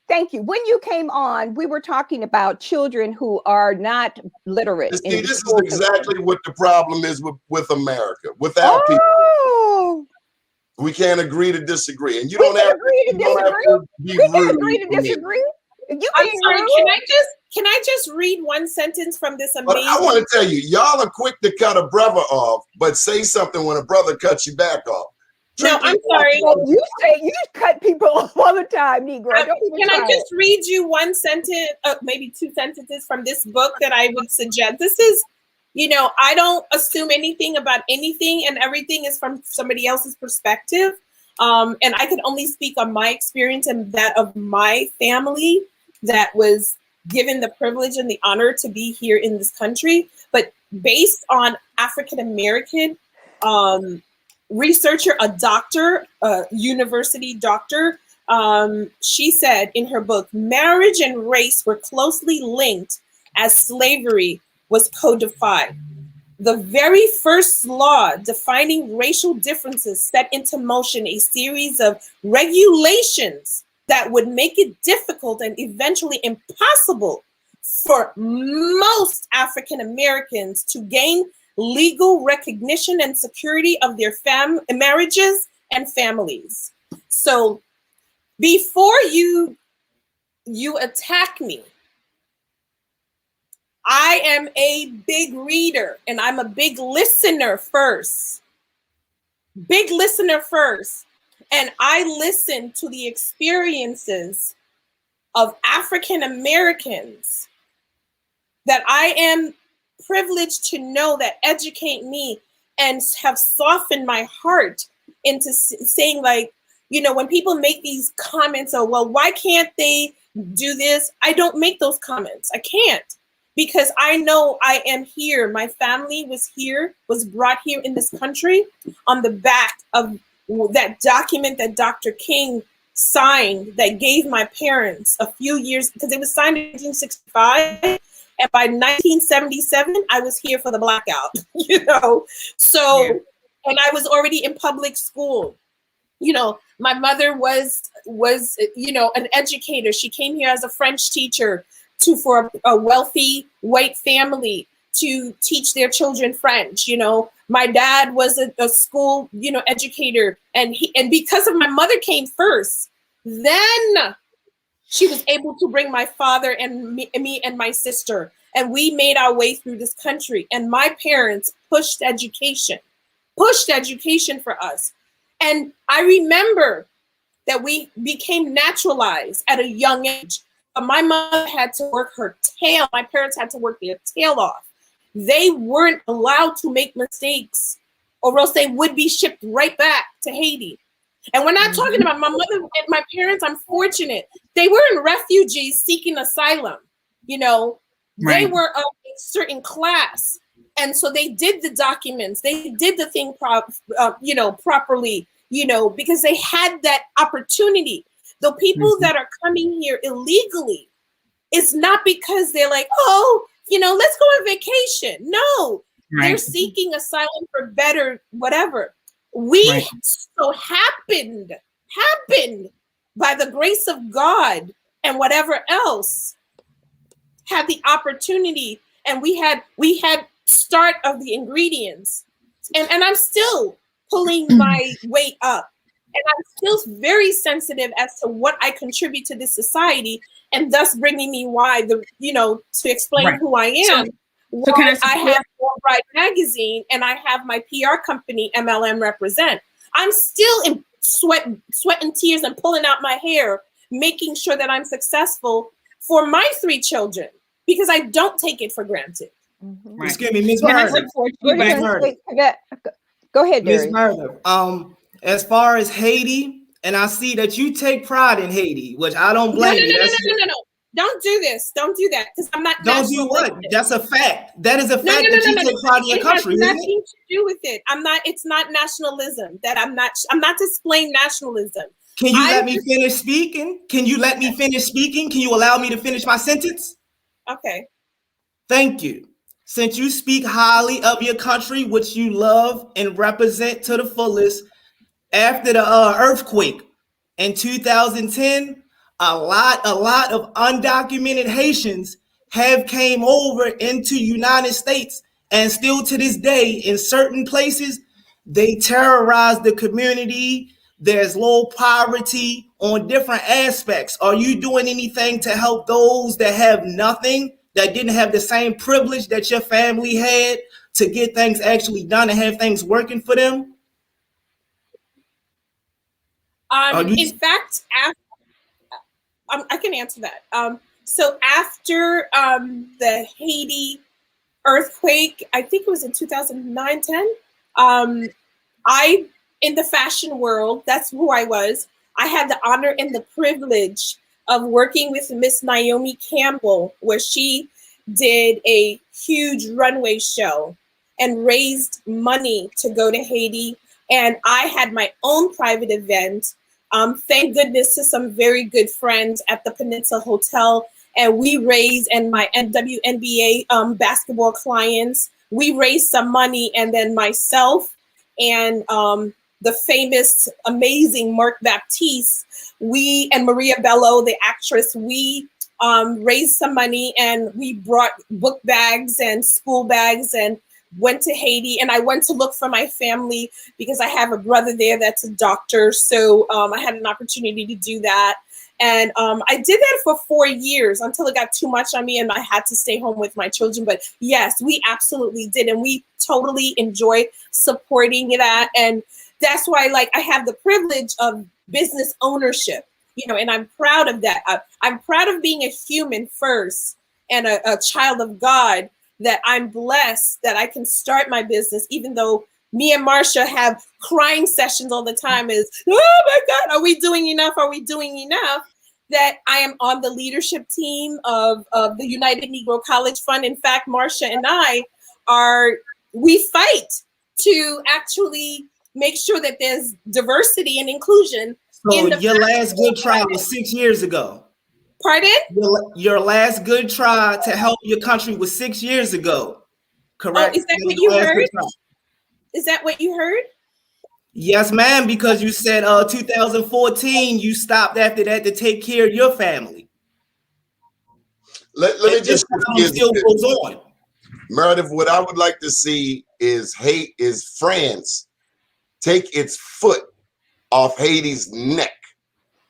thank you. When you came on, we were talking about children who are not literate. See, this is exactly what the problem is with America, with our people. We can't agree to disagree, and you don't have to be rude. We can agree to disagree. I'm sorry. Can I just read one sentence from this amazing? But I want to tell you, y'all are quick to cut a brother off, but say something when a brother cuts you back off. No, I'm sorry. You cut people off all the time, Negro. Can I just read you one sentence, maybe two sentences from this book that I would suggest? This is You know, I don't assume anything about anything, and everything is from somebody else's perspective. And I can only speak on my experience and that of my family that was given the privilege and the honor to be here in this country. But based on African American researcher, a doctor, a university doctor, she said in her book, marriage and race were closely linked as slavery was codified. The very first law defining racial differences set into motion a series of regulations that would make it difficult and eventually impossible for most African Americans to gain legal recognition and security of their marriages and families. So before you attack me, I am a big reader and I'm a big listener first. Big listener first. And I listen to the experiences of African Americans that I am privileged to know that educate me and have softened my heart into saying, like, you know, when people make these comments, oh, well, why can't they do this? I don't make those comments. I can't. Because I know I am here. My family was here, was brought here in this country on the back of that document that Dr. King signed that gave my parents a few years, because it was signed in 1965. And by 1977, I was here for the blackout, you know? So, yeah. And I was already in public school. You know, my mother was, you know, an educator. She came here as a French teacher for a wealthy white family to teach their children French. You know, my dad was a school, you know, educator, and because of my mother came first, then she was able to bring my father and me and my sister, and we made our way through this country. And my parents pushed education for us. And I remember that we became naturalized at a young age. But my mother had to work her tail. My parents had to work their tail off. They weren't allowed to make mistakes, or else they would be shipped right back to Haiti. And we're not talking about my mother and my parents. I'm fortunate. They weren't refugees seeking asylum. You know, right. They were of a certain class. And so they did the documents. They did the thing you know, properly, you know, because they had that opportunity. The people that are coming here illegally, it's not because they're like, oh, you know, let's go on vacation. No, they're seeking asylum for better, whatever. We so happened by the grace of God and whatever else, had the opportunity, and we had start of the ingredients, and I'm still pulling my weight up. And I'm still very sensitive as to what I contribute to this society, and thus bringing me to explain who I am. So I have Bright Magazine, and I have my PR company, MLM Represent. I'm still in sweat and tears and pulling out my hair, making sure that I'm successful for my 3 children, because I don't take it for granted. Excuse me, Ms. Myrdith. Go ahead, Ms. Myrdith. As far as Haiti, and I see that you take pride in Haiti, which I don't blame you. No. Don't do this. Don't do that, because I'm not. Don't do what? That's a fact. That is a fact that you take pride in your country. It has nothing to do with it. I'm not. It's not nationalism. I'm not displaying nationalism. Can you let me finish speaking? Can you let me finish speaking? Can you allow me to finish my sentence? Okay. Thank you. Since you speak highly of your country, which you love and represent to the fullest, after the earthquake in 2010, a lot of undocumented Haitians have came over into United States, and still to this day, in certain places, they terrorize the community. There's low poverty on different aspects. Are you doing anything to help those that have nothing, that didn't have the same privilege that your family had, to get things actually done and have things working for them? In fact, I can answer that. So after the Haiti earthquake, I think it was in 2009, 10. In the fashion world, that's who I was. I had the honor and the privilege of working with Miss Naomi Campbell, where she did a huge runway show and raised money to go to Haiti. And I had my own private event. Thank goodness to some very good friends at the Peninsula Hotel. And we raised, and my WNBA basketball clients, we raised some money. And then myself and the famous, amazing Mark Baptiste, and Maria Bello, the actress, we raised some money, and we brought book bags and school bags and went to Haiti. And I went to look for my family because I have a brother there that's a doctor. So I had an opportunity to do that. And I did that for 4 years until it got too much on me and I had to stay home with my children. But yes, we absolutely did. And we totally enjoy supporting that. And that's why, like, I have the privilege of business ownership, and I'm proud of that. I'm proud of being a human first and a child of God, that I'm blessed that I can start my business, even though me and Marsha have crying sessions all the time is, oh my God, are we doing enough? Are we doing enough? That I am on the leadership team of the United Negro College Fund. In fact, Marsha and we fight to actually make sure that there's diversity and inclusion. So your last good try was 6 years ago. Pardon? Your last good try to help your country was 6 years ago, correct? Oh, is that what you heard? Is that what you heard? Yes, ma'am, because you said 2014, you stopped after that to take care of your family. Let me just still goes on. Myrdith, what I would like to see is France take its foot off Haiti's neck.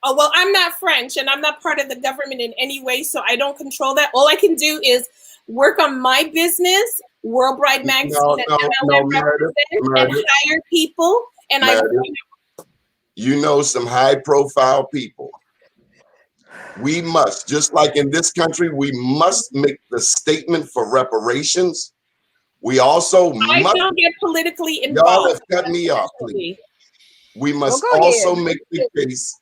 Oh, well, I'm not French and I'm not part of the government in any way, so I don't control that. All I can do is work on my business, Worldwide Magazine, and MLM represent, and hire people. And you know some high-profile people. We must, just like in this country, we must make the statement for reparations. We also must. Don't get politically involved. Y'all have cut me off, please. We must also make the case.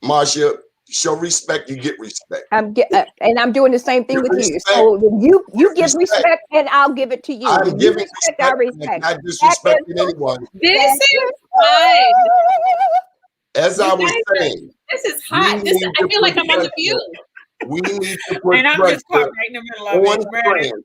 Marsha, show respect, you get respect. And I'm doing the same thing with you. So you give respect, and I'll give it to you. I'm giving respect. I respect. Not disrespecting anyone. This is fine. As I was saying, this is hot. I feel like I'm on the View. We need to put pressure on France.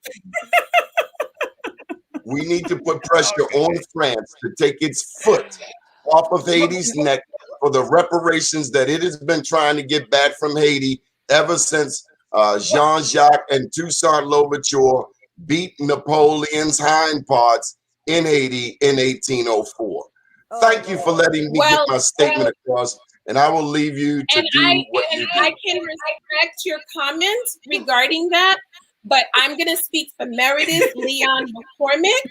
We need to put pressure on France to take its foot off of Haiti's neck for the reparations that it has been trying to get back from Haiti ever since Jean-Jacques and Toussaint Louverture beat Napoleon's hind parts in Haiti in 1804. Thank you for letting me get my statement across, and I will leave you to do what you do. I can respect your comments regarding that, but I'm going to speak for Myrdith Leon-McCormack,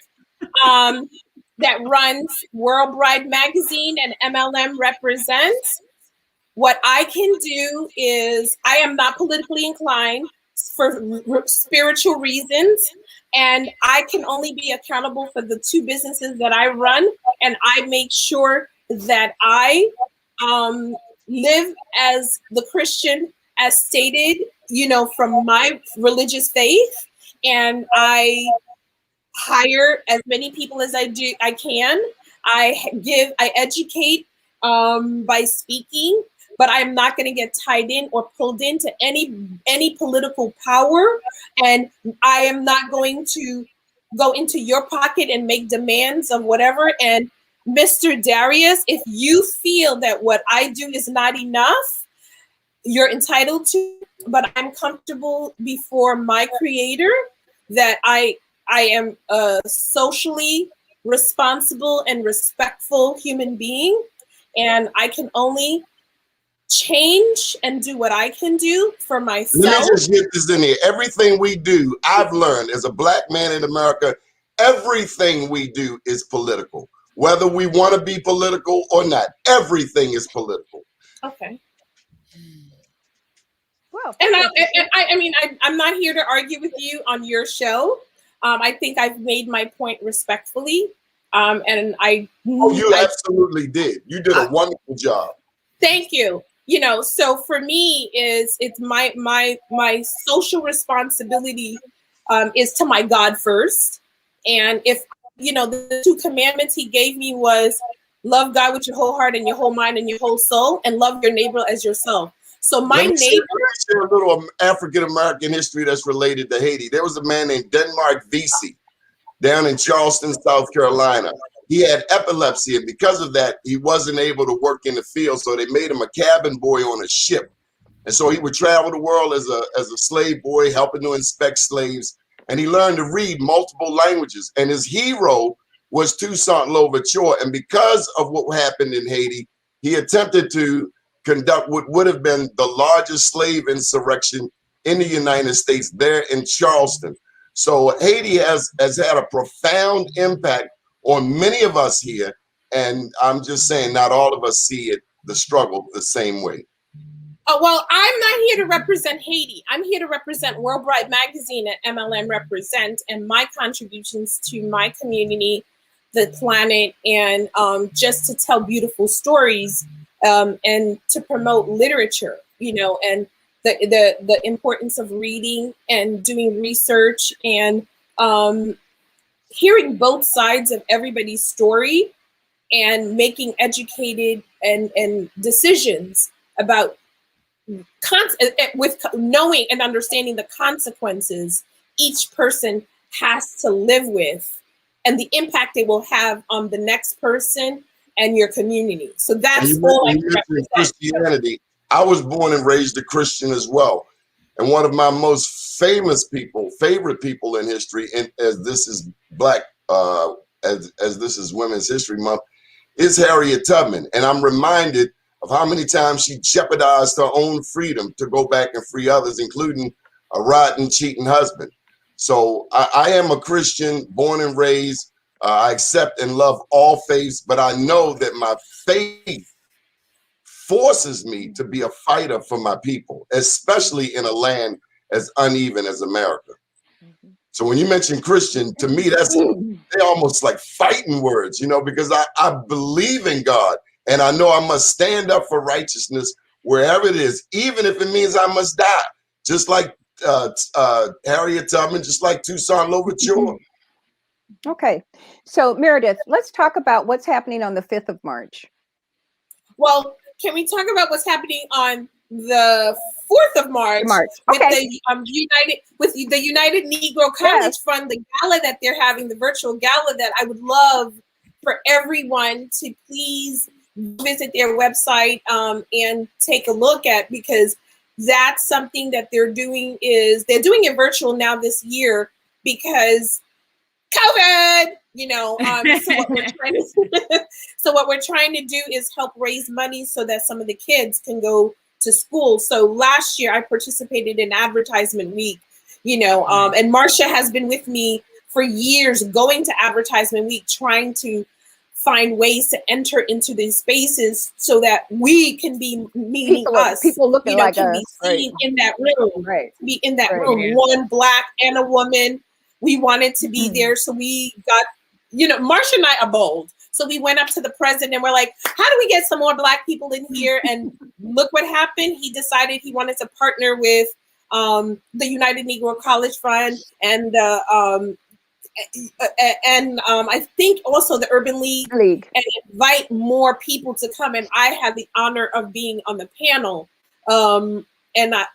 that runs Worldwide Magazine and MLM represents. What I can do is, I am not politically inclined for spiritual reasons, and I can only be accountable for the 2 businesses that I run, and I make sure that I live as the Christian as stated, from my religious faith, and I hire as many people as I can. I educate by speaking, but I'm not going to get tied in or pulled into any political power. And I am not going to go into your pocket and make demands of whatever. And Mr. Darius, if you feel that what I do is not enough, you're entitled to, but I'm comfortable before my creator that I am a socially responsible and respectful human being, and I can only change and do what I can do for myself. Let me just get this in here. Everything we do, I've learned as a Black man in America, everything we do is political. Whether we want to be political or not, everything is political. Okay. Well, And I mean, I'm not here to argue with you on your show. I think I've made my point respectfully. And Oh, you absolutely did. You did a wonderful job. Thank you. You know, so for me, it's my social responsibility is to my God first. And if, you know, the 2 commandments he gave me was love God with your whole heart and your whole mind and your whole soul, and love your neighbor as yourself. So my neighbor. Let me share a little African American history that's related to Haiti. There was a man named Denmark Vesey down in Charleston, South Carolina. He had epilepsy, and because of that, he wasn't able to work in the field. So they made him a cabin boy on a ship. And so he would travel the world as a slave boy, helping to inspect slaves. And he learned to read multiple languages. And his hero was Toussaint Louverture. And because of what happened in Haiti, he attempted to conduct what would have been the largest slave insurrection in the United States there in Charleston. So Haiti has had a profound impact on many of us here. And I'm just saying, not all of us see it, the struggle, the same way. Well, I'm not here to represent Haiti. I'm here to represent Worldwide Magazine at MLM Represent and my contributions to my community, the planet, and just to tell beautiful stories and to promote literature, you know, and the importance of reading and doing research and hearing both sides of everybody's story and making educated and decisions about with knowing and understanding the consequences each person has to live with and the impact it will have on the next person and your community. So that's all I represent. Christianity. I was born and raised a Christian as well. And one of my most favorite people in history, and as this is as this is Women's History Month, is Harriet Tubman. And I'm reminded of how many times she jeopardized her own freedom to go back and free others, including a rotten, cheating husband. So I am a Christian, born and raised. I accept and love all faiths, but I know that my faith forces me to be a fighter for my people, especially in a land as uneven as America. So when you mention Christian, to me, they're almost like fighting words, you know, because I believe in God. And I know I must stand up for righteousness wherever it is, even if it means I must die, just like Harriet Tubman, just like Toussaint Louverture. Okay. So, Myrdith, let's talk about what's happening on the 5th of March. Well, can we talk about what's happening on the 4th of March, okay. with the United Negro College Fund, the gala that they're having, the virtual gala that I would love for everyone to please visit their website and take a look at, because that's something that they're doing it virtual now this year because COVID, you know, so what we're trying to do is help raise money so that some of the kids can go to school. So last year I participated in Advertisement Week, you know, and Marcia has been with me for years going to Advertisement Week, trying to find ways to enter into these spaces so that we can be meeting people looking like can us, be seen in that room, be in that room, yeah. one Black and a woman. We wanted to be there. So we got, you know, Marcia and I are bold. So we went up to the president and we're like, how do we get some more Black people in here? And look what happened. He decided he wanted to partner with the United Negro College Fund and I think also the Urban League, and invite more people to come. And I had the honor of being on the panel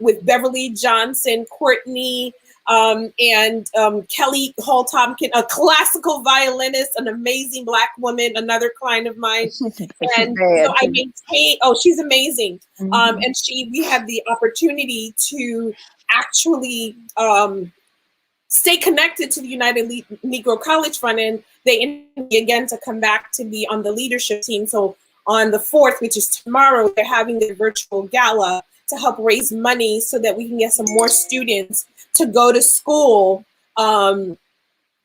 with Beverly Johnson, Courtney, and Kelly Hall Tompkins, a classical violinist, an amazing Black woman, another client of mine. And so I maintain, she's amazing. And we had the opportunity to actually stay connected to the United Negro College Fund, and they invited me again to come back to be on the leadership team. So on the 4th, which is tomorrow, they're having their virtual gala to help raise money so that we can get some more students to go to school in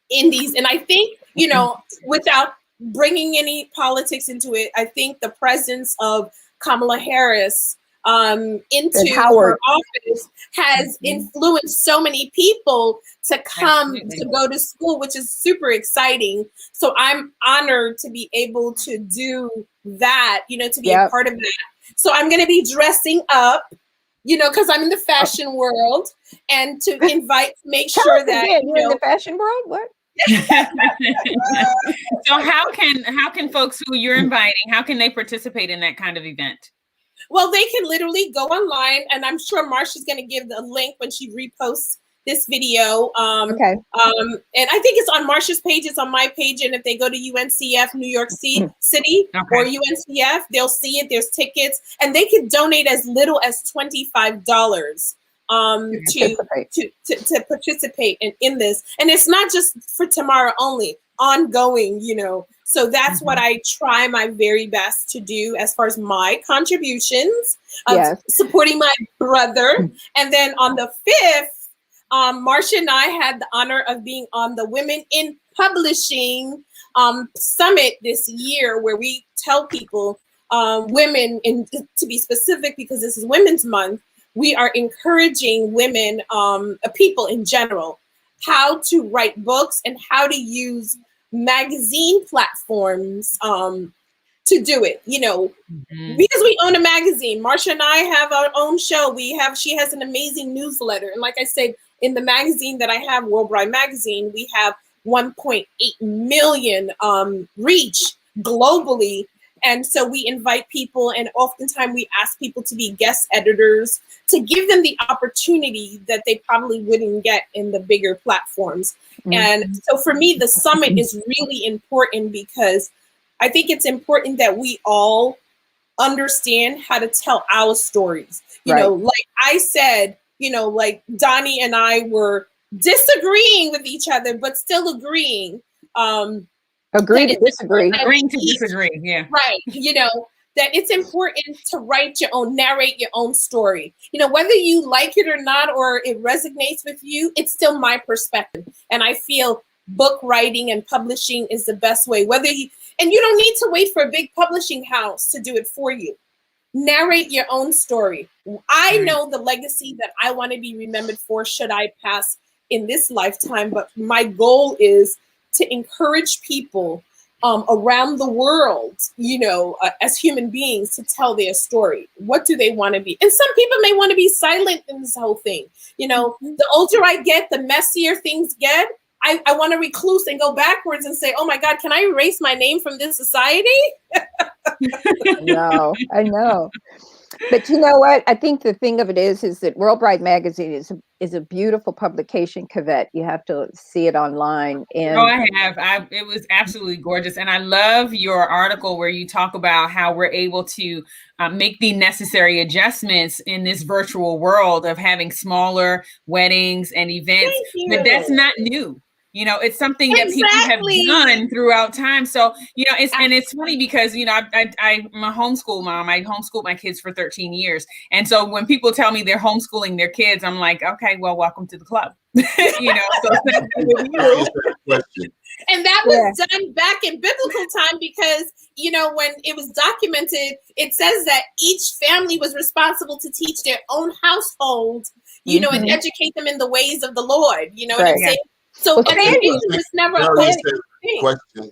these. And I think, you know, without bringing any politics into it, I think the presence of Kamala Harris And into Howard. her office has influenced so many people to come to go to school, which is super exciting. So I'm honored to be able to do that, you know, to be a part of that. So I'm going to be dressing up, you know, because I'm in the fashion world, and to invite, make sure that you're in the fashion world. What? So how can folks who you're inviting, how can they participate in that kind of event? Well, they can literally go online, and I'm sure Marsha's going to give the link when she reposts this video. And I think it's on Marsha's page, it's on my page, and if they go to UNCF New York City or UNCF, they'll see it. There's tickets, and they can donate as little as $25 to participate in this. And it's not just for tomorrow only, ongoing, you know. So that's what I try my very best to do as far as my contributions of supporting my brother. And then on the 5th, Marsha and I had the honor of being on the Women in Publishing Summit this year, where we tell people, women, and to be specific, because this is Women's Month, we are encouraging women, people in general, how to write books and how to use magazine platforms to do it, you know, because we own a magazine. Marsha and I have our own show. She has an amazing newsletter. And like I said, in the magazine that I have, Worldwide Magazine, we have 1.8 million reach globally. And so we invite people, and oftentimes we ask people to be guest editors to give them the opportunity that they probably wouldn't get in the bigger platforms. And so for me, the summit is really important, because I think it's important that we all understand how to tell our stories. You know, like I said, you know, like Donnie and I were disagreeing with each other, but still agreeing. Agree to disagree. Agreeing to disagree, yeah. Right, you know, that it's important to narrate your own story. You know, whether you like it or not, or it resonates with you, it's still my perspective. And I feel book writing and publishing is the best way. And you don't need to wait for a big publishing house to do it for you. Narrate your own story. I know the legacy that I want to be remembered for should I pass in this lifetime, but my goal is to encourage people around the world, you know, as human beings, to tell their story. What do they want to be? And some people may want to be silent in this whole thing. You know, the older I get, the messier things get. I want to recluse and go backwards and say, oh my God, can I erase my name from this society? No, I know. But you know what? I think the thing of it is that Worldwide Magazine is a beautiful publication, Kavette. You have to see it online. And I have. It was absolutely gorgeous. And I love your article where you talk about how we're able to make the necessary adjustments in this virtual world of having smaller weddings and events. But that's not new. You know, it's something that people have done throughout time. So, you know, it's funny because, you know, I'm a homeschool mom. I homeschooled my kids for 13 years. And so when people tell me they're homeschooling their kids, I'm like, okay, well, welcome to the club. You know, so and that was done back in biblical time, because, you know, when it was documented, it says that each family was responsible to teach their own household, you know, and educate them in the ways of the Lord. You know what I'm saying? So education was never a question.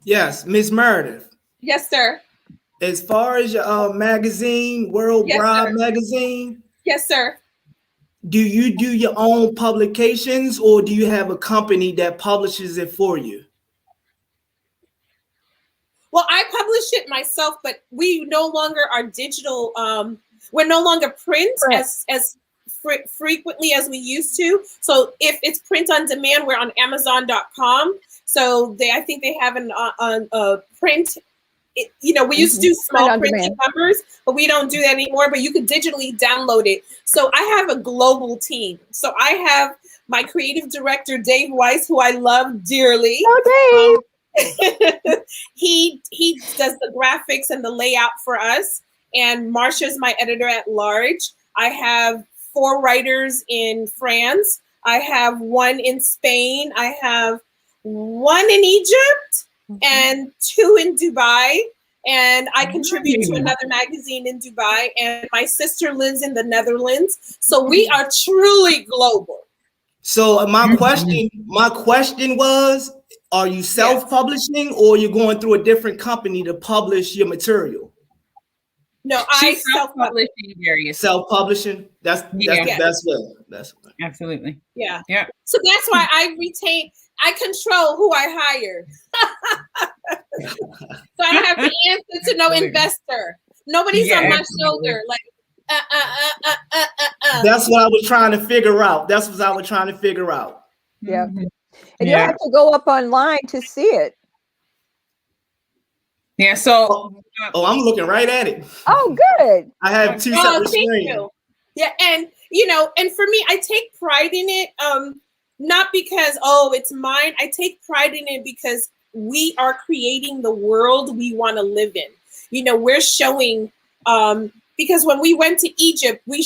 Yes, Ms. Myrdith. Yes, sir. As far as your magazine, Worldwide Magazine. Yes, sir. Do you do your own publications, or do you have a company that publishes it for you? Well, I publish it myself, but we no longer are digital. We're no longer print as frequently as we used to. So if it's print on demand, we're on Amazon.com. So I think they have a print. You know, we used to do small printing numbers, but we don't do that anymore. But you could digitally download it. So I have a global team. So I have my creative director, Dave Weiss, who I love dearly. Oh, Dave. He does the graphics and the layout for us. And Marsha's my editor at large. I have 4 writers in France. I have 1 in Spain. I have 1 in Egypt and 2 in Dubai. and I contribute to another magazine in Dubai, and my sister lives in the Netherlands. So we are truly global. So my question was, are you self-publishing or you're going through a different company to publish your material? No, She's self-publishing various. Self-publishing. That's the best way. That's absolutely. Yeah. Yeah. So that's why I control who I hire. So I don't have to answer to no investor. Nobody's on my shoulder. Like, That's what I was trying to figure out. That's what I was trying to figure out. Yeah. And you'll have to go up online to see it. Yeah. So. I'm looking right at it. Oh, good. I have two separate screens. Yeah, and and for me, I take pride in it. Not because it's mine. I take pride in it because we are creating the world we want to live in. We're showing. Because when we went to Egypt, we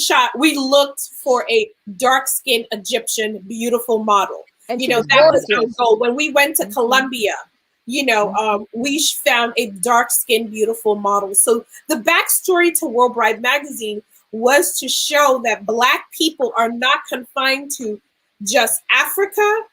looked for a dark-skinned Egyptian beautiful model. And that was our goal. When we went to Colombia, we found a dark-skinned beautiful model. So the backstory to World Bride magazine was to show that Black people are not confined to just Africa,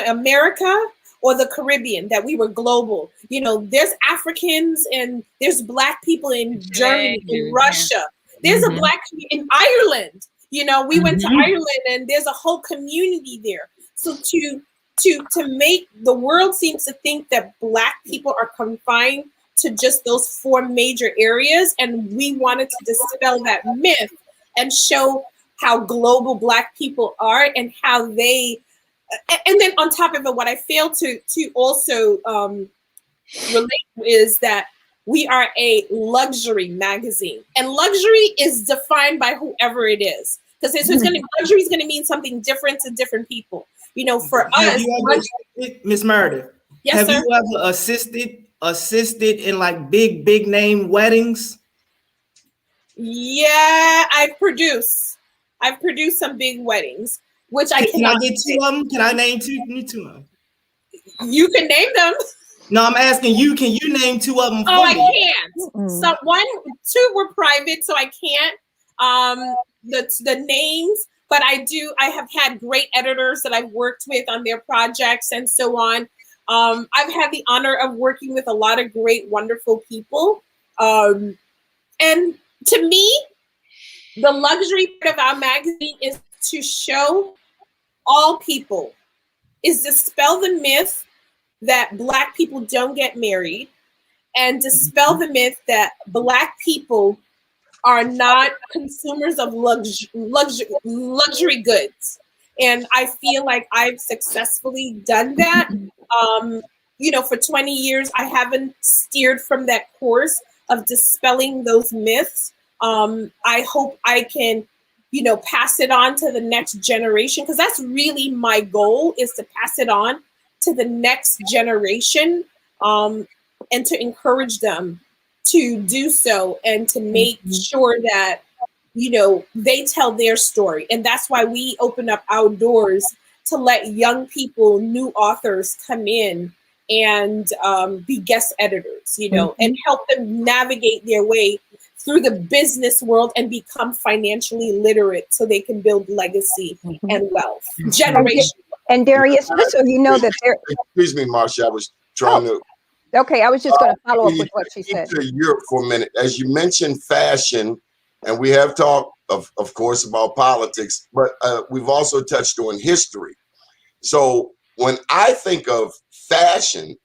America, or the Caribbean, that we were global. There's Africans and there's Black people in Germany, in Russia. There's a Black in Ireland. We went to Ireland and there's a whole community there. So to make the world seems to think that Black people are confined to just those 4 major areas. And we wanted to dispel that myth and show how global Black people are and how they. And then on top of it, what I failed to also relate is that we are a luxury magazine, and luxury is defined by whoever it is. Because luxury is going to mean something different to different people. For us, Miss Myrdith, yes, sir. Have you ever assisted in like big name weddings? Yeah, I've produced some big weddings. Which I cannot. Can I get 2 of them? Can I name two of them? You can name them. No, I'm asking you. Can you name 2 of them? I can't. So 2 were private, so I can't. The names, but I do. I have had great editors that I've worked with on their projects and so on. I've had the honor of working with a lot of great, wonderful people. And to me, the luxury part of our magazine is to show all people, is dispel the myth that Black people don't get married, and dispel the myth that Black people are not consumers of luxury goods. And I feel like I've successfully done that. For 20 years, I haven't steered from that course of dispelling those myths. I hope I can pass it on to the next generation, because that's really my goal, is to pass it on to the next generation, and to encourage them to do so and to make sure that, they tell their story. And that's why we open up our doors to let young people, new authors come in and be guest editors, and help them navigate their way through the business world and become financially literate so they can build legacy and wealth. Generation. And Darius, just so you know that there. Excuse me, Marcia. I was trying to. Okay, I was just going to follow up with what she said. To Europe for a minute. As you mentioned fashion, and we have talked, of course, about politics, but we've also touched on history. So when I think of fashion,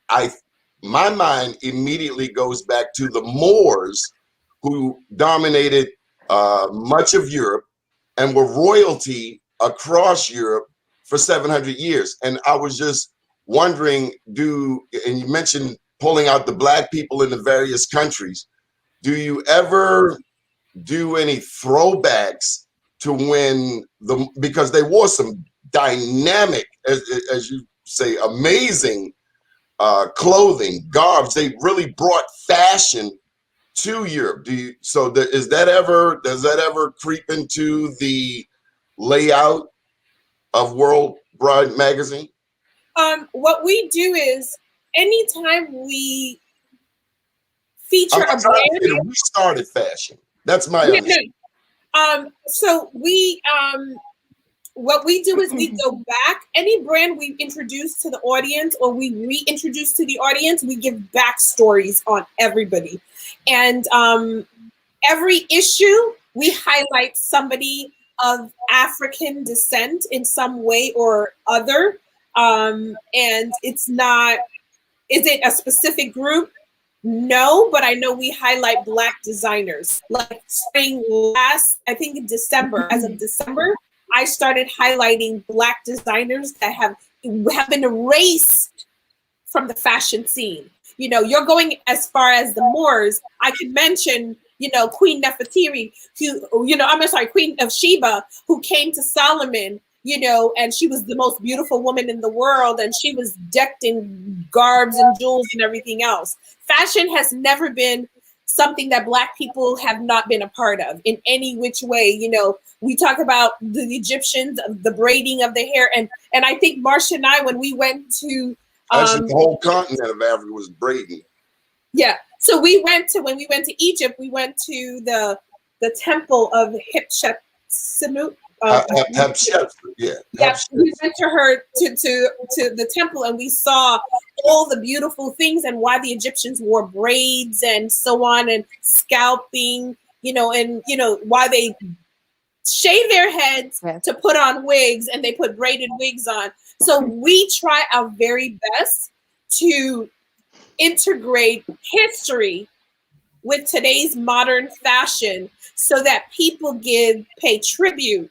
my mind immediately goes back to the Moors, who dominated much of Europe and were royalty across Europe for 700 years. And I was just wondering, and you mentioned pulling out the Black people in the various countries, do you ever do any throwbacks to because they wore some dynamic, as you say, amazing clothing, garbs. They really brought fashion to Europe. Does that ever creep into the layout of World Bride magazine? What we do is, anytime we feature I'm a trying to brand, say that we started fashion. That's my understanding. So we what we do is we go back. Any brand we introduce to the audience or we reintroduce to the audience, we give backstories on everybody. And every issue, we highlight somebody of African descent in some way or other. And it's not, is it a specific group? No, but I know we highlight Black designers. Like starting last, I think in December, as of December, I started highlighting Black designers that have been erased from the fashion scene. You know, you're going as far as the Moors. I could mention, you know, Queen Nefertiti, who, you know, I'm sorry, Queen of Sheba, who came to Solomon, you know, and she was the most beautiful woman in the world, and she was decked in garbs and jewels and everything else. Fashion has never been something that Black people have not been a part of in any which way. You know, we talk about the Egyptians, the braiding of the hair, and I think Marsha and I, when we went to actually the whole continent of Africa was braiding. Yeah, so when we went to Egypt, we went to the temple of Hatshepsut. Yeah. We went to her to the temple, and we saw all the beautiful things and why the Egyptians wore braids and so on, and scalping, you know, and you know why they shave their heads to put on wigs, and they put braided wigs on. So we try our very best to integrate history with today's modern fashion so that people pay tribute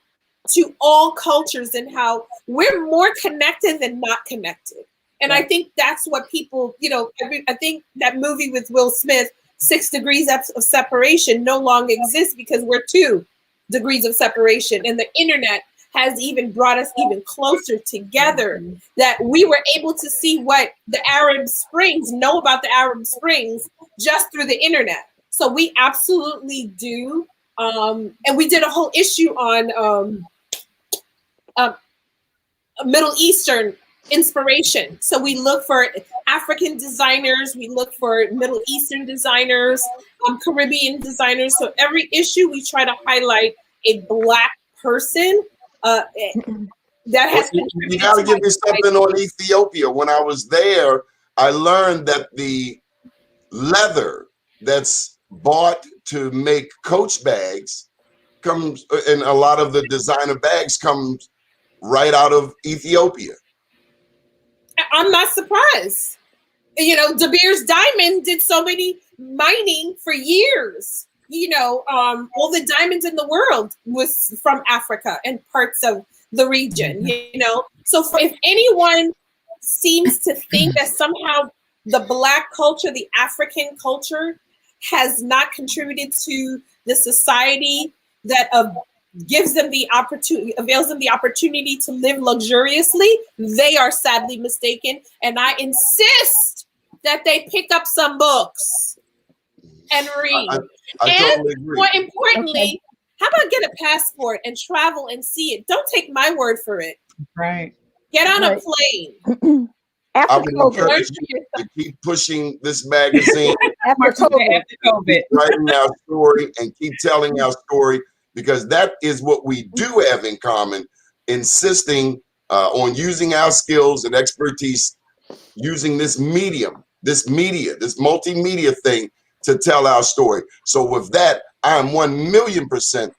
to all cultures and how we're more connected than not connected. And I think that's what people, you know, I think that movie with Will Smith, 6 Degrees of Separation, no longer exists because we're 2 degrees of separation. And the internet has even brought us even closer together, that we were able to see what the Arab Springs, know about the Arab Springs just through the internet. So we absolutely do. And we did a whole issue on Middle Eastern inspiration. So we look for African designers, we look for Middle Eastern designers, Caribbean designers. So every issue we try to highlight a Black person that has you got to give me something on Ethiopia. When I was there, I learned that the leather that's bought to make Coach bags comes, and a lot of the designer bags comes right out of Ethiopia. I'm not surprised. You know, De Beers Diamond did so many mining for years. You know, all the diamonds in the world was from Africa and parts of the region, you know. So if anyone seems to think that somehow the Black culture, the African culture, has not contributed to the society that gives them the opportunity, avails them the opportunity to live luxuriously, they are sadly mistaken. And I insist that they pick up some books and read. I totally agree. More importantly, how about get a passport and travel and see it? Don't take my word for it. Right. Get on a plane. I would encourage you to keep pushing this magazine, After COVID. writing our story, and keep telling our story, because that is what we do have in common, insisting on using our skills and expertise, using this medium, this multimedia thing to tell our story. So with that, I am 1,000,000%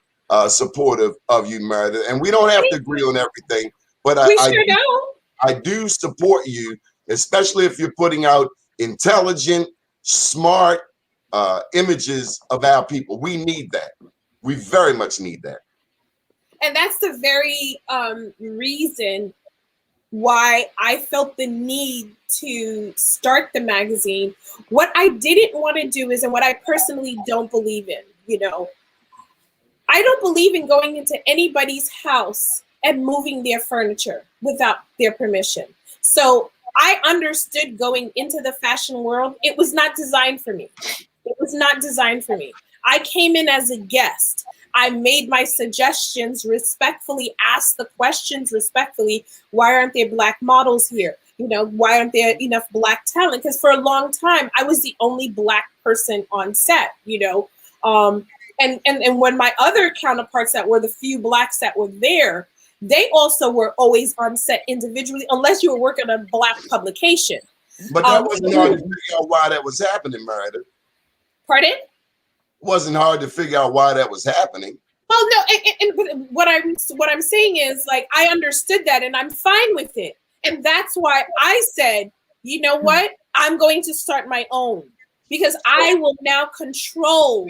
supportive of you, Myrdith. And we don't have to agree on everything, but I do support you, especially if you're putting out intelligent, smart images of our people. We need that. We very much need that. And that's the very reason why I felt the need to start the magazine. What I didn't want to do is, and what I personally don't believe in, you know, I don't believe in going into anybody's house and moving their furniture without their permission. So I understood going into the fashion world, it was not designed for me. It was not designed for me. I came in as a guest. I made my suggestions respectfully, asked the questions respectfully. Why aren't there Black models here? You know, why aren't there enough Black talent? Because for a long time, I was the only Black person on set, you know. And when my other counterparts that were the few Blacks that were there, they also were always on set individually, unless you were working on a Black publication. But that wasn't hard to figure out why that was happening, Myrdith. Pardon? It wasn't hard to figure out why that was happening. Well, no, and what I'm saying is, like, I understood that, and I'm fine with it, and that's why I said, you know what, I'm going to start my own, because I will now control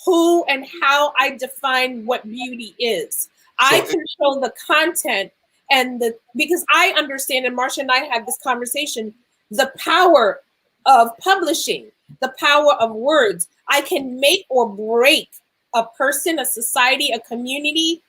who and how I define what beauty is. I control the content and because I understand, and Marsha and I had this conversation, the power of publishing, the power of words. I can make or break a person, a society, a community.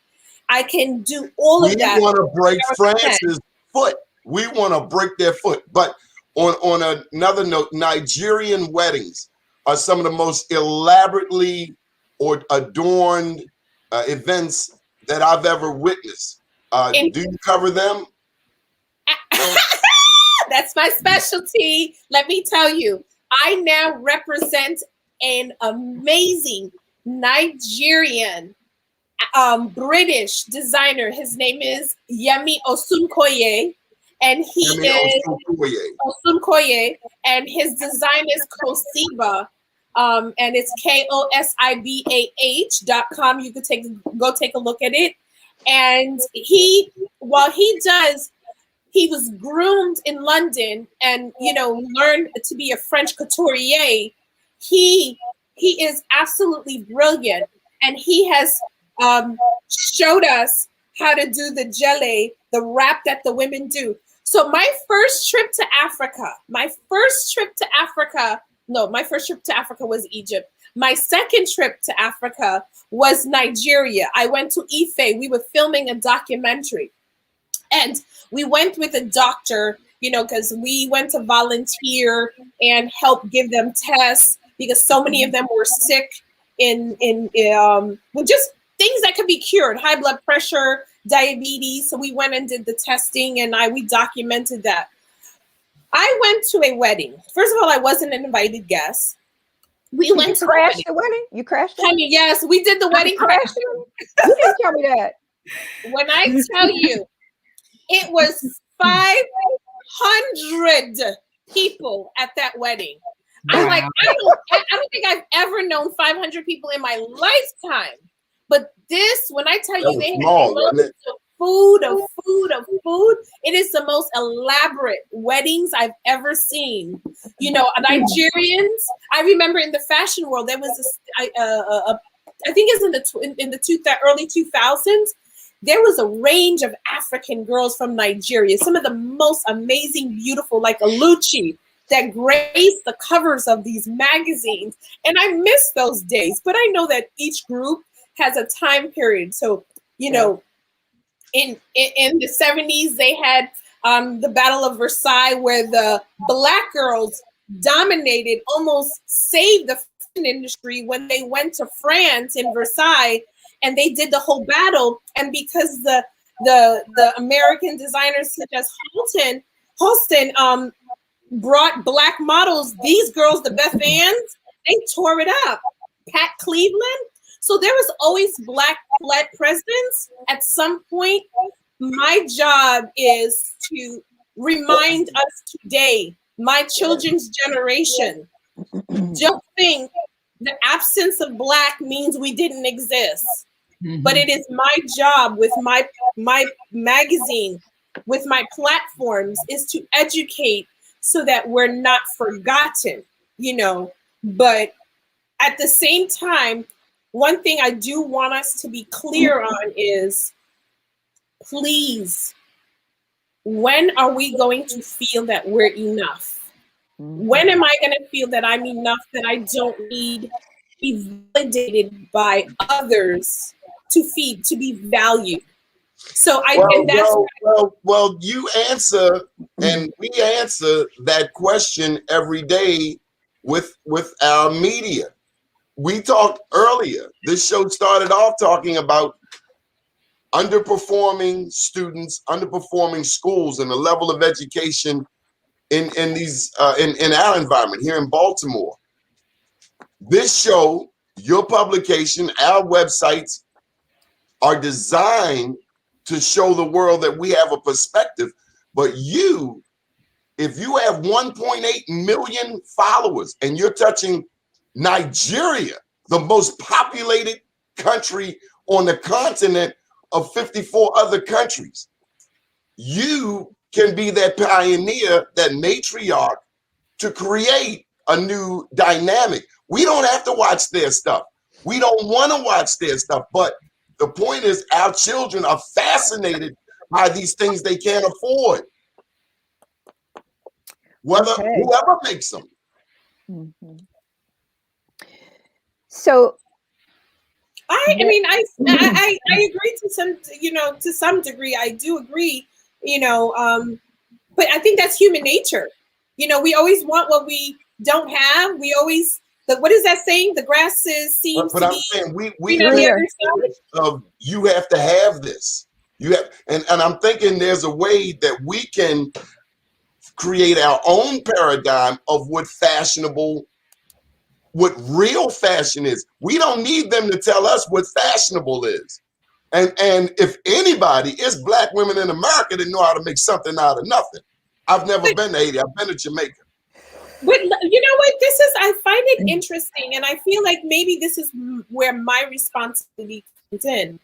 I can do all of that. We want to break France's foot. We want to break their foot. But on another note, Nigerian weddings are some of the most elaborately or adorned events that I've ever witnessed. Do you cover them? That's my specialty. Let me tell you, I now represent an amazing Nigerian British designer. His name is Yemi Osunkoye, and he is Osunkoye, and his design is Kosibah. And it's KOSIBAH.com. You could go take a look at it. And he was groomed in London and, you know, learned to be a French couturier. He is absolutely brilliant. And he has showed us how to do the gele, the wrap that the women do. So my first trip to Africa was Egypt. My second trip to Africa was Nigeria. I went to Ife. We were filming a documentary. And we went with a doctor, you know, because we went to volunteer and help give them tests because so many of them were sick with just things that could be cured, high blood pressure, diabetes. So we went and did the testing and we documented that. I went to a wedding. First of all, I wasn't an invited guest. We went to crash the wedding. You crashed it? Honey, yes, we did the wedding crash. You didn't tell me that. When I tell you, it was 500 people at that wedding. Wow. I'm like, I don't think I've ever known 500 people in my lifetime. But this, when I tell you, they had loads of food. It is the most elaborate weddings I've ever seen. You know, Nigerians. I remember in the fashion world there was I think it's in the early 2000s. There was a range of African girls from Nigeria, some of the most amazing, beautiful, like Aluchi, that graced the covers of these magazines. And I miss those days, but I know that each group has a time period. So, you know, in the 70s, they had the Battle of Versailles, where the Black girls dominated, almost saved the fashion industry when they went to France in Versailles, and they did the whole battle. And because the American designers such as Halston brought Black models, these girls, the Beth Anns, they tore it up. Pat Cleveland. So there was always Black presence at some point. My job is to remind us today, my children's generation, don't think the absence of Black means we didn't exist. Mm-hmm. But it is my job with my magazine, with my platforms, is to educate so that we're not forgotten, you know. But at the same time, one thing I do want us to be clear on is, please, when are we going to feel that we're enough? When am I going to feel that I'm enough, that I don't need to be validated by others to be valued? So well, you answer, and we answer that question every day with our media. We talked earlier. This show started off talking about underperforming students, underperforming schools, and the level of education in our environment here in Baltimore. This show, your publication, our websites are designed to show the world that we have a perspective. But you, if you have 1.8 million followers and you're touching Nigeria, the most populated country on the continent of 54 other countries, you can be that pioneer, that matriarch to create a new dynamic. We don't have to watch their stuff. We don't want to watch their stuff. But the point is, our children are fascinated by these things they can't afford. Whoever makes them. Mm-hmm. So I mean, I agree to some degree. I do agree, but I think that's human nature. We always want what we don't have. We always, what is that saying? The grass seems but to I'm be, saying we the other side. of you have to have this. You have, and I'm thinking there's a way that we can create our own paradigm of what real fashion is. We don't need them to tell us what fashionable is. And if anybody, it's Black women in America that know how to make something out of nothing. I've never been to Haiti. I've been to Jamaica. But you know what? I find it interesting, and I feel like maybe this is where my responsibility comes in,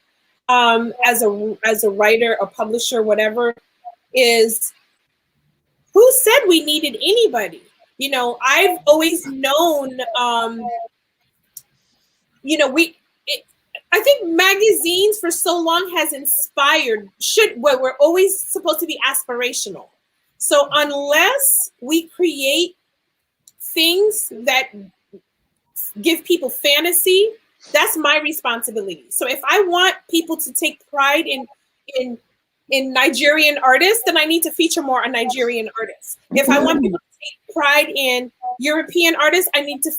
as a writer, a publisher, whatever, is who said we needed anybody? I've always known, I think magazines for so long has inspired, we're always supposed to be aspirational. So unless we create things that give people fantasy, that's my responsibility. So if I want people to take pride in Nigerian artists, then I need to feature more on Nigerian artists. If I want people to take pride in European artists, I need to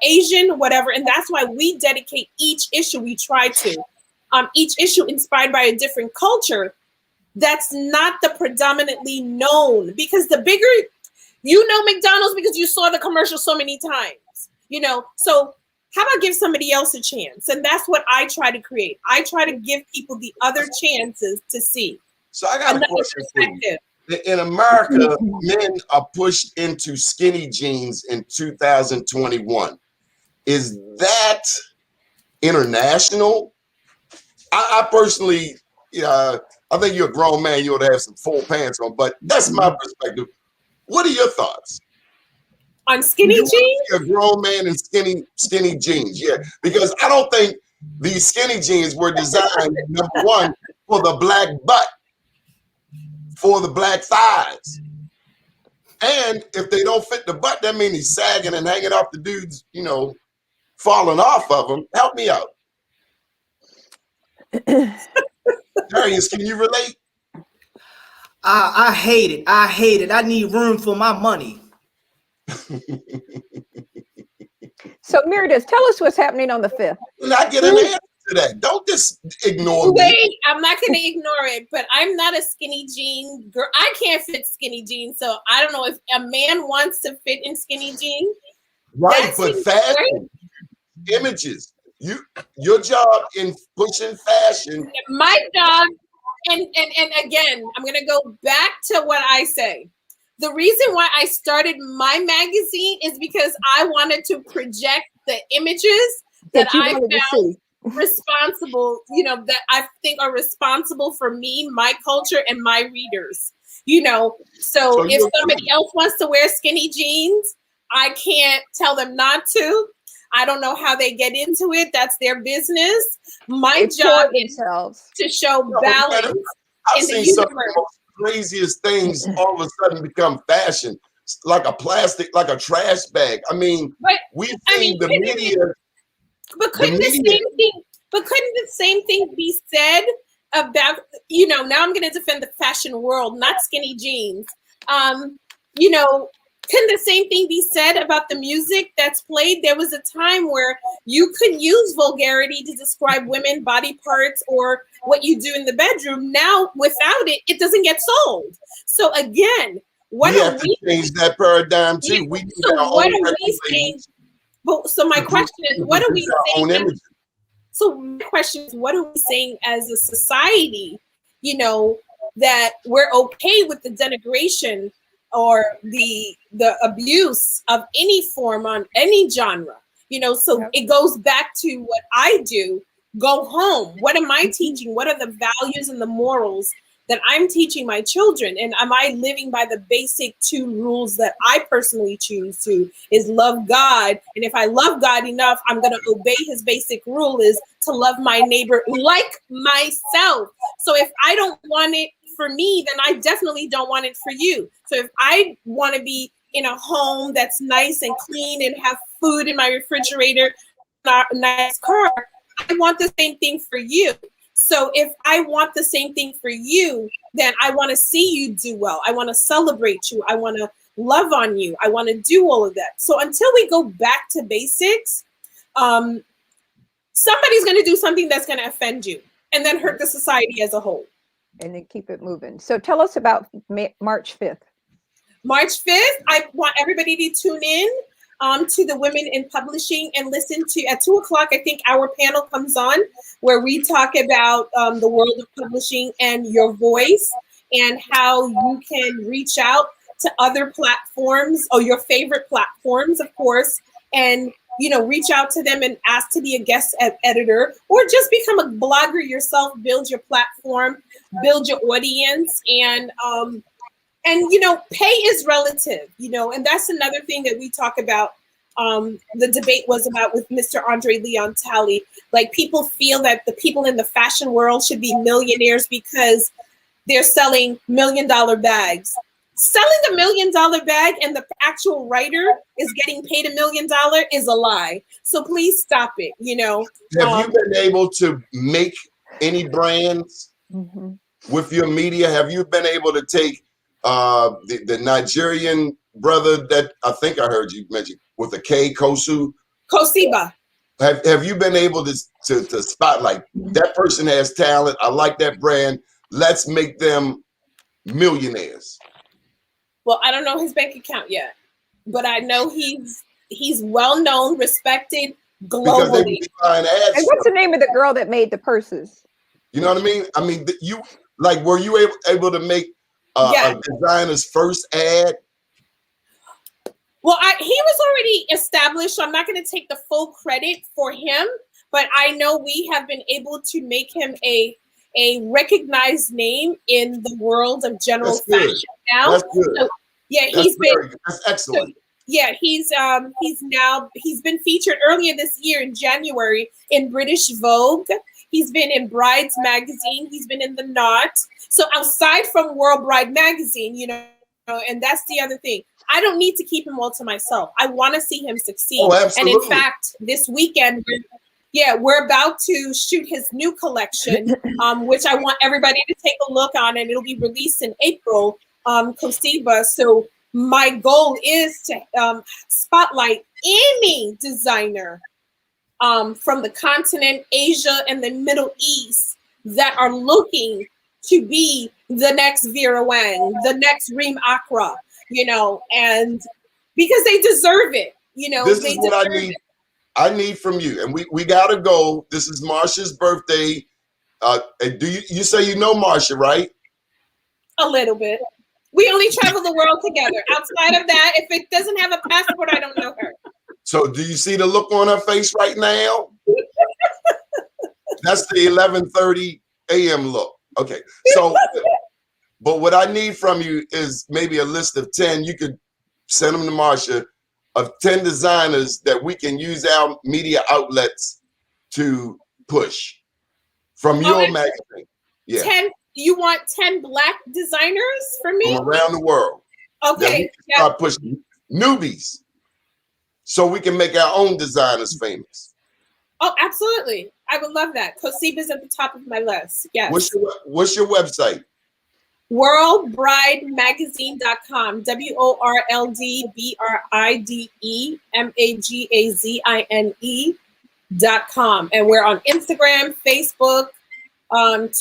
Asian, whatever. And that's why we dedicate each issue. We try to, each issue inspired by a different culture. That's not the predominantly known, because the bigger, McDonald's because you saw the commercial so many times, so how about give somebody else a chance? And that's what I try to create. I try to give people the other chances to see. So I got a question for you. In America, men are pushed into skinny jeans in 2021. Is that international? I personally, I think you're a grown man. You ought to have some full pants on, but that's my perspective. What are your thoughts? On skinny jeans? A grown man in skinny jeans, yeah. Because I don't think these skinny jeans were designed, number one, for the black butt, for the black thighs. And if they don't fit the butt, that means he's sagging and hanging off the dudes, falling off of them. Help me out. Darius, can you relate? I hate it. I need room for my money. So Myrdith, tell us what's happening on the 5th. And I get an answer to that. Don't just ignore me. Wait, I'm not going to ignore it, but I'm not a skinny jean girl. I can't fit skinny jeans, so I don't know if a man wants to fit in skinny jeans. Right, but fashion, images. Your job in pushing fashion. My job, and again, I'm going to go back to what I say. The reason why I started my magazine is because I wanted to project the images that I found responsible, that I think are responsible for me, my culture, and my readers. So if somebody else wants to wear skinny jeans, I can't tell them not to. I don't know how they get into it. That's their business. My job is to show balance in the universe. Craziest things all of a sudden become fashion, like a plastic, like a trash bag. I mean, we've seen the media. But couldn't the same thing be said about, now I'm going to defend the fashion world, not skinny jeans. Can the same thing be said about the music that's played? There was a time where you could use vulgarity to describe women, body parts, or what you do in the bedroom. Now, without it, it doesn't get sold. So again, what we are have to change that paradigm too. Yeah, We need so our what own are we saying? regulations But so my to question is, what are we produce our own saying? images. So my question is, what are we saying as a society? You know, that we're okay with the denigration or the abuse of any form on any genre. You know, so Yep. it goes back to what I do. Go home. What am I teaching? What are the values and the morals that I'm teaching my children? And am I living by the basic 2 rules that I personally choose to is love God. And if I love God enough, I'm going to obey his basic rule is to love my neighbor like myself. So if I don't want it for me, then I definitely don't want it for you. So if I want to be in a home that's nice and clean and have food in my refrigerator, a nice car, I want the same thing for you. So if I want the same thing for you, then I want to see you do well. I want to celebrate you. I want to love on you. I want to do all of that. So until we go back to basics, somebody's going to do something that's going to offend you and then hurt the society as a whole. And then keep it moving. So tell us about March 5th. March 5th, I want everybody to tune in to the Women in Publishing and listen to, at 2 o'clock, I think our panel comes on where we talk about the world of publishing and your voice and how you can reach out to other platforms or your favorite platforms, of course, and you know, reach out to them and ask to be a guest editor or just become a blogger yourself, build your platform, build your audience, and you know, pay is relative, you know, and that's another thing that we talk about. The debate was about with Mr. Andre Leon Talley. Like people feel that the people in the fashion world should be millionaires because they're selling $1 million bags. Selling $1 million bag and the actual writer is getting paid $1 million is a lie. So please stop it. You know, Have you been able to make any brands with your media? Have you been able to take the Nigerian brother that I think I heard you mention with a K, Kosiba? Have you been able to spotlight that person has talent? I like that brand. Let's make them millionaires. Well, I don't know his bank account yet, but I know he's well known, respected globally. And what's the name of the girl that made the purses? You know what I mean? I mean, you like, were you able to make a designer's first ad? Well, he was already established, so I'm not going to take the full credit for him, but I know we have been able to make him a recognized name in the world of general fashion now. That's good. So, yeah, that's excellent. So, yeah, he's been featured earlier this year in January in British Vogue. He's been in Brides magazine. He's been in The Knot. So outside from World Bride magazine, you know, and that's the other thing. I don't need to keep him all to myself. I want to see him succeed. Oh, absolutely. And in fact, this weekend, we're about to shoot his new collection, which I want everybody to take a look on, and it'll be released in April, Kosiba. So my goal is to spotlight any designer from the continent, Asia, and the Middle East that are looking to be the next Vera Wang, the next Reem Akra, you know, and because they deserve it, you know. This is what I need. I need from you, and we gotta go. This is Marsha's birthday. Do you say you know Marsha, right? A little bit. We only travel the world together. Outside of that, if it doesn't have a passport, I don't know her. So do you see the look on her face right now? That's the 11:30 a.m. look. Okay, so, but what I need from you is maybe a list of 10. You could send them to Marsha, of 10 designers that we can use our media outlets to push from your magazine. Yeah. 10. You want 10 Black designers for me? From around the world. Okay. Start pushing newbies so we can make our own designers famous. Oh, absolutely. I would love that. Kosiba's at the top of my list. Yes. What's your website? worldbridemagazine.com, WORLDBRIDEMAGAZINE.com. And we're on Instagram, Facebook,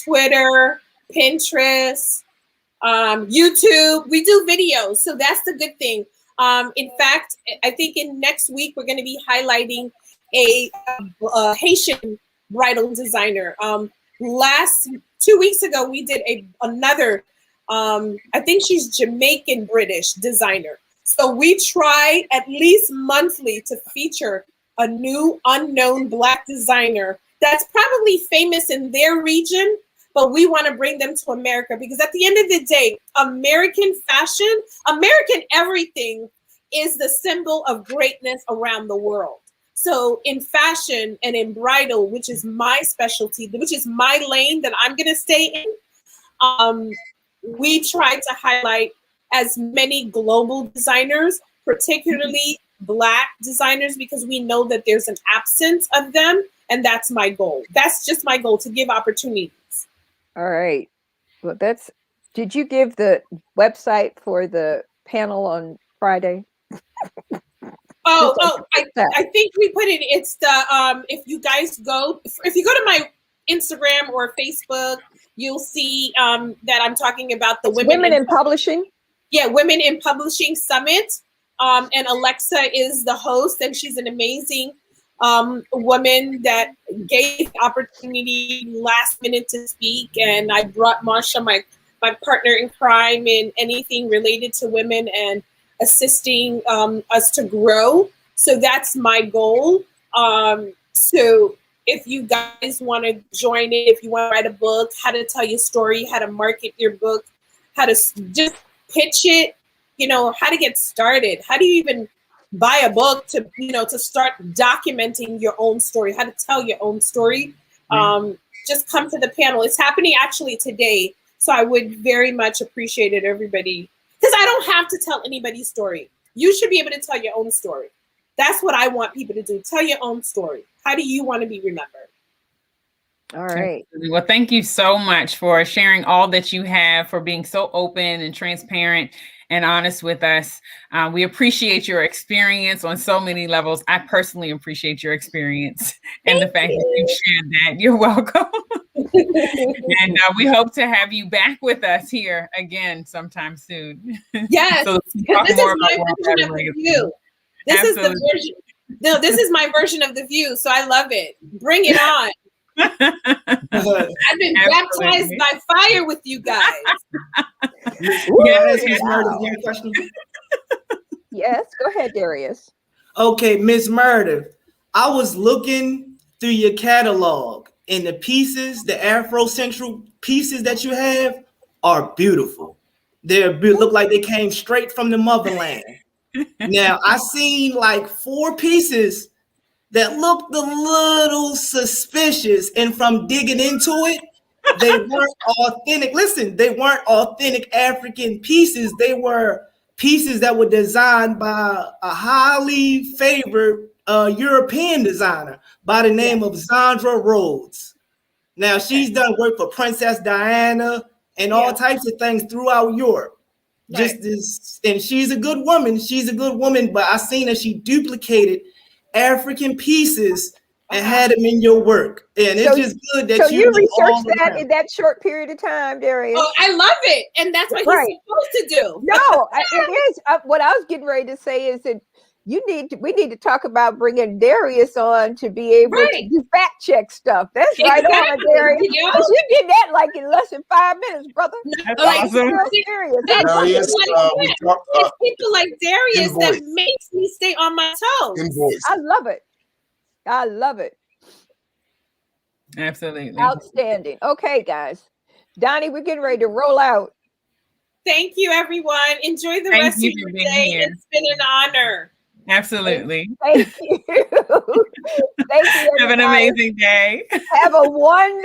Twitter, Pinterest, YouTube. We do videos, so that's the good thing. In fact, I think in next week we're going to be highlighting a Haitian bridal designer. 2 weeks ago we did another. I think she's Jamaican British designer. So we try at least monthly to feature a new unknown Black designer that's probably famous in their region, but we want to bring them to America, because at the end of the day, American fashion, American everything is the symbol of greatness around the world. So in fashion and in bridal, which is my specialty, which is my lane that I'm going to stay in, we try to highlight as many global designers, particularly Black designers, because we know that there's an absence of them. And that's my goal. That's just my goal, to give opportunities. All right. Well, did you give the website for the panel on Friday? I think we put it, it's the, if you go to my Instagram or Facebook, you'll see that I'm talking about the Women in Publishing. Yeah, Women in Publishing Summit. And Alexa is the host, and she's an amazing woman that gave the opportunity last minute to speak. And I brought Marsha, my partner in crime, in anything related to women and assisting us to grow. So that's my goal. So if you guys want to join it, if you want to write a book, how to tell your story, how to market your book, how to just pitch it, how to get started, how do you even buy a book to start documenting your own story, how to tell your own story. Just come to the panel. It's happening actually today. So I would very much appreciate it, everybody, because I don't have to tell anybody's story. You should be able to tell your own story. That's what I want people to do. Tell your own story. How do you want to be remembered? All right. Well, thank you so much for sharing all that you have, for being so open and transparent and honest with us. We appreciate your experience on so many levels. I personally appreciate your experience and the fact that you've shared that. You're welcome. And we hope to have you back with us here again sometime soon. Yes, so because this is my version of the view. This is the version. No, this is my version of the view. So I love it. Bring it on. I've been baptized by fire with you guys. Yes, Ms. Myrdith, you have a question? Yes, go ahead, Darius. Okay, Ms. Myrdith, I was looking through your catalog, and the pieces, the Afro-Central pieces that you have are beautiful. Look like they came straight from the motherland. Now, I seen like 4 pieces that looked a little suspicious, and from digging into it, they weren't authentic. Listen, they weren't authentic African pieces. They were pieces that were designed by a highly favored European designer by the name of Zandra Rhodes. Now, she's done work for Princess Diana and all types of things throughout Europe. Just this, and she's a good woman. She's a good woman, but I seen that she duplicated African pieces and had them in your work. And it's just good that you researched that in that short period of time, Darius. Oh, I love it. And that's what he's supposed to do. No, it is. What I was getting ready to say is that we need to talk about bringing Darius on to be able to do fact check stuff. That's right on, Darius. You did that like in less than 5 minutes, brother. That's awesome. It's people like Darius that makes me stay on my toes. I love it. I love it. Absolutely. Outstanding. Okay, guys. Donnie, we're getting ready to roll out. Thank you, everyone. Enjoy the rest of your day. Here. It's been an honor. Absolutely. Thank you. Thank you. Have an amazing day. Have a wonderful